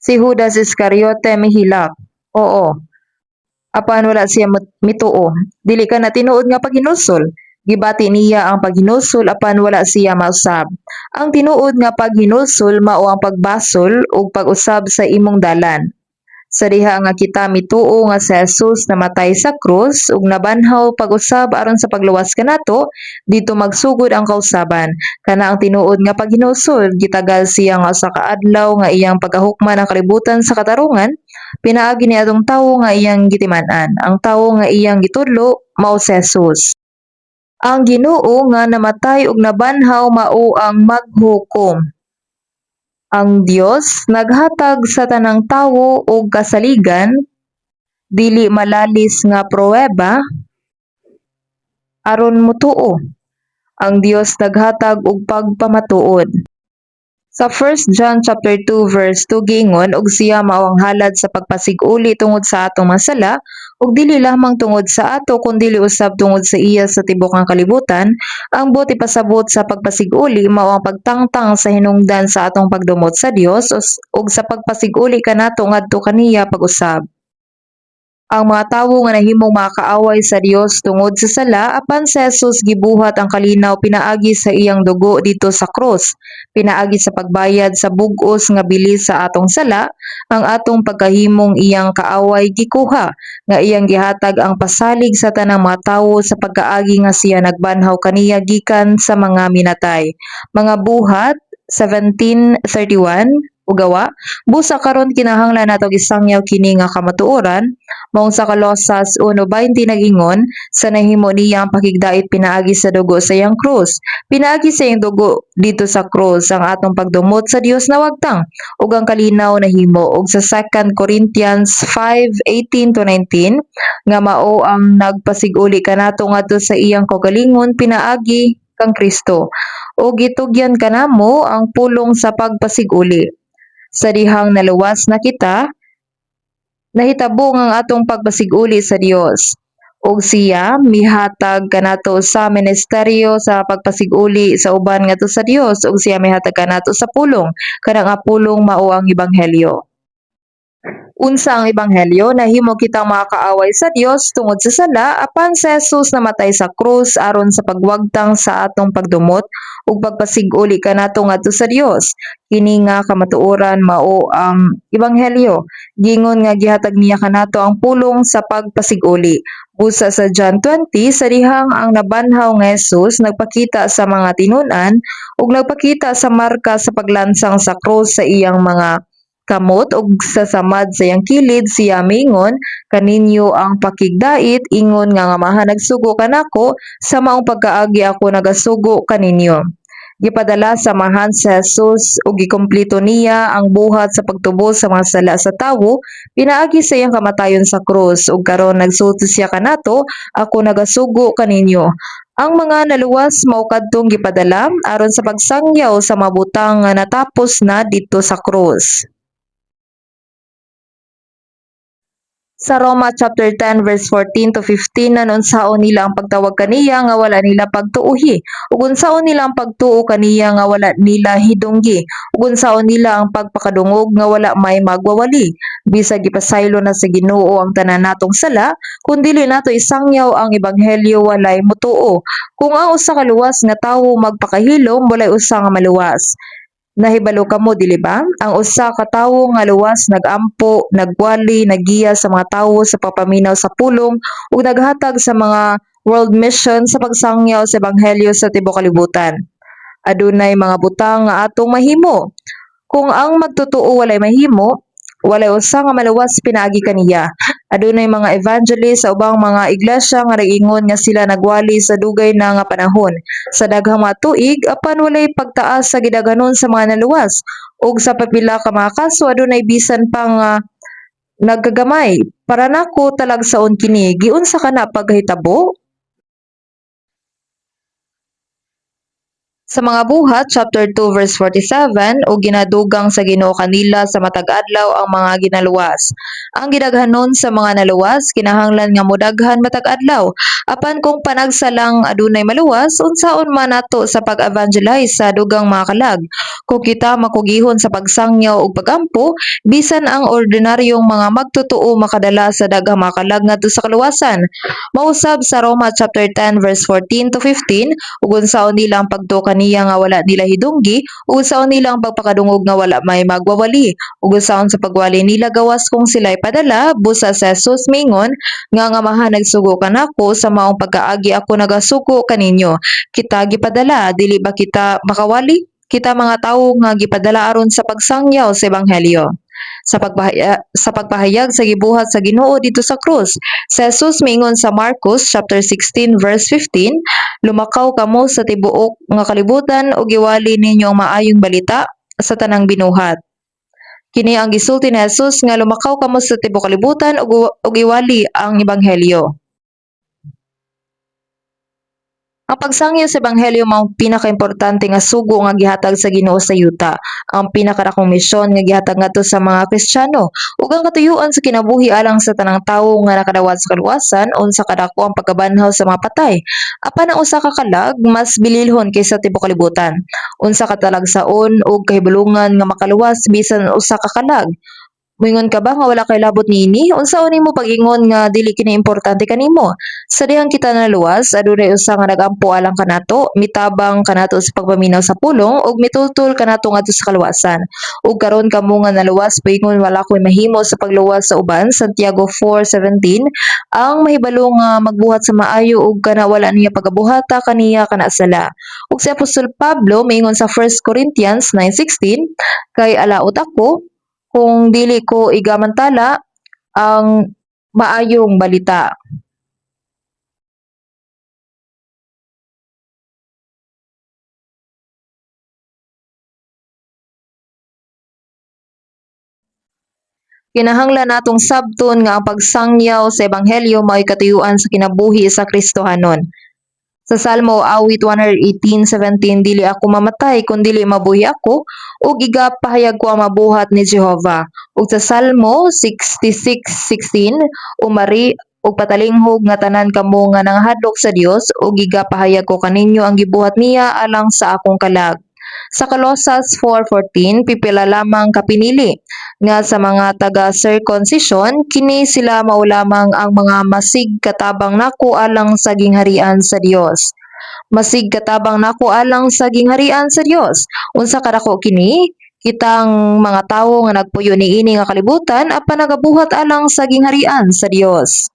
Si Judas Iscariote mihilak. Oo. Apan wala siya mituo. Dili ka na tinuod nga paghinulsol. Gibati niya ang paghinulsol apan wala siya mausab. Ang tinuod nga paghinulsol mao ang pagbasol ug pag-usab sa imong dalan. Sa diha nga kita mituo nga si Jesus namatay sa krus ug nabanhaw pag-usab aron sa pagluwas kanato, dito magsugod ang kausaban. Kana ang tinuod nga paghinusol, gitagal siya nga usa ka adlaw nga iyang pagahukman ang kalibutan sa katarungan, pinaagi ni atong tawo nga iyang gitiman-an. Ang tawo nga iyang gitudlo mao si Jesus. Ang Ginoo nga namatay ug nabanhaw mao ang maghukom. Ang Dios naghatag sa tanang tawo og kasaligan, dili malalis nga pruweba aron motuo. Ang Dios naghatag og pagpamatuod. Sa 1 John chapter 2 verse 2 giingon, og siya mao ang halad sa pagpasig-uli tungod sa atong mga sala, ug dili lamang tungod sa ato kundi usab tungod sa iya sa tibok nga kalibutan. Ang buti pasabot sa pagpasig-uli mao ang pagtangtang sa hinungdan sa atong pagdumot sa Dios ug sa pagpasig-uli kanato ngadto kaniya pag-usab. Ang mga tawo nga nahimong makakaaway sa Dios tungod sa sala, apan si Jesus gibuhat ang kalinaw pinaagi sa iyang dugo dito sa krus. Pinaagi sa pagbayad sa bug-os nga bilis sa atong sala, ang atong pagkahimong iyang kaaway gikuha, nga iyang gihatag ang pasalig sa tanang mga tawo sa pagkaagi nga siya nagbanhaw kaniya gikan sa mga minatay. Mga buhat 17:31 ugawa, busa karon kinahanglan nato gisangyaw kini nga kamatuoran. Maong sa Kolosas 1:20 nag-ingon, sa nahimo niya ang pakigdait pinaagi sa dugo sa iyang krus. Pinaagi sa iyang dugo dito sa krus ang atong pagdumot sa Dios na wagtang ug ang kalinaw na himo. Ug sa 2 Corinthians 5:18-19 nga mao ang nagpasiguli kanato ngadto sa iyang kaugalingon pinaagi kang Kristo. Ug gitugyan kanamo ang pulong sa pagpasiguli. Sa dihang naluwas na kita, nahitabo ang atong pagpasiguli sa Dios. Ug siya mihatag kanato sa ministeryo sa pagpasiguli sa uban ngadto sa Dios, ug siya mihatag kanato sa pulong. Kanang nga pulong mao ang ebanghelyo. Unsa ang ebanghelyo? Nahimo kitang makakaaway sa Dios tungod sa sala, apan si Jesus namatay sa krus aron sa pagwagtang sa atong pagdumot ug pagpasig-uli kanato ngadto sa Dios. Kini nga kamatuoran mao ang ebanghelyo. Gingon nga gihatag niya kanato ang pulong sa pagpasig-uli. Busa sa John 20, sa dihang ang nabanhaw nga Jesus nagpakita sa mga tinun-an ug nagpakita sa marka sa paglansang sa krus sa iyang mga kamot ug sa samad sa iyang kilid, siya mingon, kaninyo ang pakigdait, ingon nga ngamahan nagsugo kanako, sa maong pagkaagi ako nagasugo kaninyo. Gipadala sa mahan sa Jesus ug gikumpleto niya ang buhat sa pagtubos sa mga sala sa tawo, pinaagi sa iyang kamatayon sa krus ug karon nagsulti siya kanato, ako nagasugo kaninyo. Ang mga naluwas mao kadtong gipadala aron sa pagsangyaw sa mabutang nga natapos na dito sa krus. Sa Roma chapter 10 verse 14 to 15 nanunsaon nila ang pagtawag kaniya nga wala nila pagtuuhi ug unsaon nila ang pagtuo kaniya nga wala nila hidunggi ug unsaon nila ang pagpakadungog nga wala may magwawali bisag gipasaylo na sa Ginoo ang tanan natong sala kun dili nato isangyaw ang ebanghelyo walay motuo. Kung ang usa ka luwas nga tawo magpakahilom walay usa nga maluwas. Nahibalo kamo dili ba? Ang usa ka tawo nga luwas nagampo, nagwali, nagiya sa mga tawo sa papaminaw sa pulong ug naghatag sa mga world mission sa pagsangyaw sa ebanghelyo sa tibuok kalibutan. Adunay mga butang nga atong mahimo. Kung ang magtotoo walay mahimo, walay usa nga maluwas pinaagi kaniya. Adunay mga evangelist sa ubang mga iglesia nga nag-ingon nga sila nagwali sa dugay na nga panahon. Sa daghang mga tuig, apan walay pagtaas sa gidaghanon sa mga naluwas. Ug sa papila ka mga kaso, adunay bisan pa nga nagkagamay. Para nako talagsaon kini, giunsa ka na paghitabo? Sa mga buhat, chapter 2 verse 47, o ginadugang sa Ginoo kanila sa matag adlaw ang mga ginaluwas. Ang gidaghanon sa mga naluwas kinahanglan nga modaghan matag adlaw. Apan kung panagsalang adunay maluwas, unsaon man nato sa pag-evangelize sa dugang mga kalag? Kung kita makugihon sa pagsangyaw ug pagampo, bisan ang ordinaryong mga magtotoo makadala sa daghang mga kalag ngadto sa kaluwasan. Mausab sa Roma chapter 10 verse 14 to 15, ug unsaon nila ang pagtuo kaniya nga wala nila hidunggi ug usaon nila ang pagpakadungog nga wala may magwawali ug usaon sa pagwali nila gawas kung sila'y padala busa sa Jesus mingon nga ngamahan nagsugo kanako sa maong pagkaagi ako nagasugo kaninyo kita gipadala dili ba kita makawali kita mga tawo nga gipadala aron sa pagsangyaw sa ebanghelyo sa pagpahayag sa gibuhat sa Ginoo dito sa krus. Si Jesus mingon sa Marcos chapter 16 verse 15, lumakaw kamo sa tibuok nga kalibutan ug giwali ninyo ang maayong balita sa tanang binuhat. Kini ang gisulti ni Jesus nga lumakaw kamo sa tibuok kalibutan ug iwali ang ebanghelyo. Ang pagsangyo sa ebanghelyo mao ang pinakaimportante nga sugo nga gihatag sa Ginoo sa yuta. Ang pinakarakong misyon nga gihatag ngadto sa mga Kristiyano ug ang katuyuan sa kinabuhi alang sa tanang tawo nga nakadawat sa kaluwasan unsa kadako ang pagkabanhaw sa mga patay. Apan ang usa ka kalag mas bililhon kaysa tibuok kalibutan. Unsa ka talagsaon ug kahibulongan nga makaluwas bisan usa ka kalag. Moingon ka ba nga wala kay labot niini? Unsaon nimo pag-ingon nga dili kini importante kanimo? Sa dihang kita naluwas, adunay usa nga nagampo alang kanato, mitabang kanato sa pagpaminaw sa pulong ug mitultol kanato ngadto sa kaluwasan. Ug karon kamo nga naluwas, moingon wala koy mahimo sa pagluwas sa uban, Santiago 4:17, ang mahibalo nga magbuhat sa maayo ug kana wala niya pagabuhata kaniya kana sala. Ug si Apostol Pablo moingon sa 1 Corinthians 9:16, kay alaot ako kung dili ko igamantala ang maayong balita. Kinahanglan natong sabton nga ang pagsangyaw sa ebanghelyo mao'y katuyuan sa kinabuhi sa Kristohanon. Sa Salmo awit 118:17 dili ako mamatay kun dili mabuhi ako ug igapahayag ko ang mabuhat ni Jehova. Ug sa Salmo 66:16 umari ug patalinghog nga tanan kamo nga nangahadlok sa Dios ug igapahayag ko kaninyo ang gibuhat niya alang sa akong kalag. Sa Colossus 4:14 pipila lamang kapinili nga sa mga taga-circumcision kini sila mao lamang ang mga masig katabang nako alang sa gingharian sa Dios. Masig katabang nako alang sa gingharian sa Dios. Unsa kadako kini? Kitang mga tawo nga nagpuyo niini nga kalibutan apan nagabuhat alang sa gingharian sa Dios.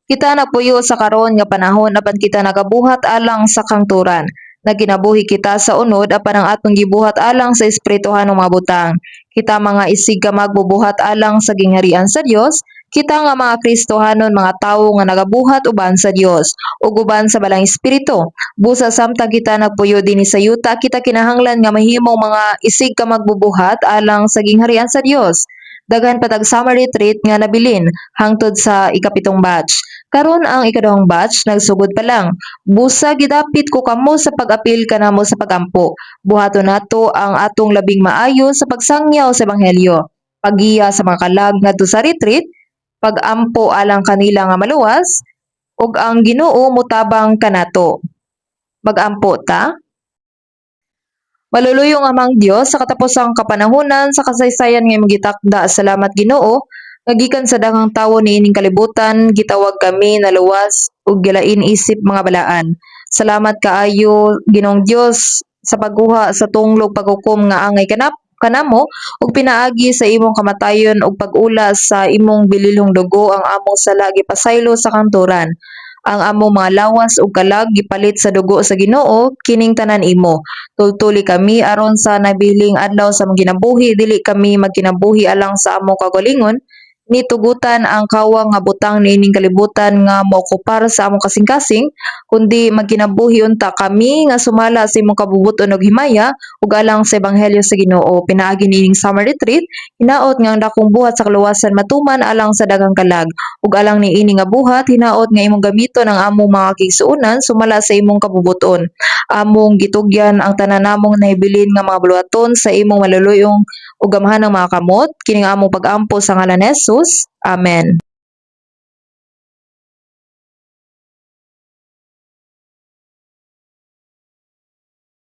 Kita nagpuyo sa karon nga panahon apan kita nagabuhat alang sa kangturan. Nagkinabuhi kita sa unod apan ang atong gibuhat alang sa espirituhan ng mga butang. Kita mga isig ka magbubuhat alang sa gingharian sa Dios, kita nga mga Kristohanon mga tawo nga nagabuhat uban sa Dios ug uban sa balang espiritu. Busa samtang kita nagpuyo dinhi sa yuta, kita kinahanglan nga mahimong mga isig ka magbubuhat alang sa gingharian sa Dios. Daghan patag summer retreat nga nabilin hangtod sa ikapitong batch. Karon ang ikaduhang batch nagsugod pa lang. Busa gidapit ko kamo sa pag-apil kanamo sa pagampo. Buhaton nato ang atong labing maayo sa pagsangyaw sa ebanghelyo. Pagiya sa mga kalag ngadto sa retreat, pagampo alang kanila nga maluwas ug ang Ginoo mutabang kanato. Magampo ta? Maluluyong amang Dios sa katapusang kapanahunan sa kasaysayan nga imong gitakda. Salamat Ginoo nga gikan sa daghang tawo niining kalibutan gitawag kami naluwas ug gilain isip mga balaan. Salamat kaayo Ginoong Dios sa pagguha sa tunglog paghukom nga angay kanamo ug pinaagi sa imong kamatayon ug pag-ula sa imong bililhong dugo ang among sala gipasaylo sa kanturan. Ang among mga lawas ug kalag gipalit sa dugo sa Ginoo kining tanan imo. Tultuli kami aron sa nabiling adlaw sa among ginabuhi dili kami magkinabuhi alang sa among kagalingon nitugutan ang kawang nga butang niining kalibutan nga maokupar sa among kasing-kasing kundi magkinabuhi unta kami nga sumala sa imong kabubuton ug himaya ug alang sa ebanghelyo sa Ginoo. Pinaagi niining summer retreat hinaot nga ang dakong buhat sa kaluwasan matuman alang sa daghang kalag ug alang niini nga buhat hinaot nga imong gamiton ang among mga kigsuonan sumala sa imong kabubuton. Among gitugyan ang tanan namong nahibilin nga mga buluhaton sa imong maluluyong ug gamahanang mga kamot kining among pag-ampo sa ngalan ni Jesus. Amen.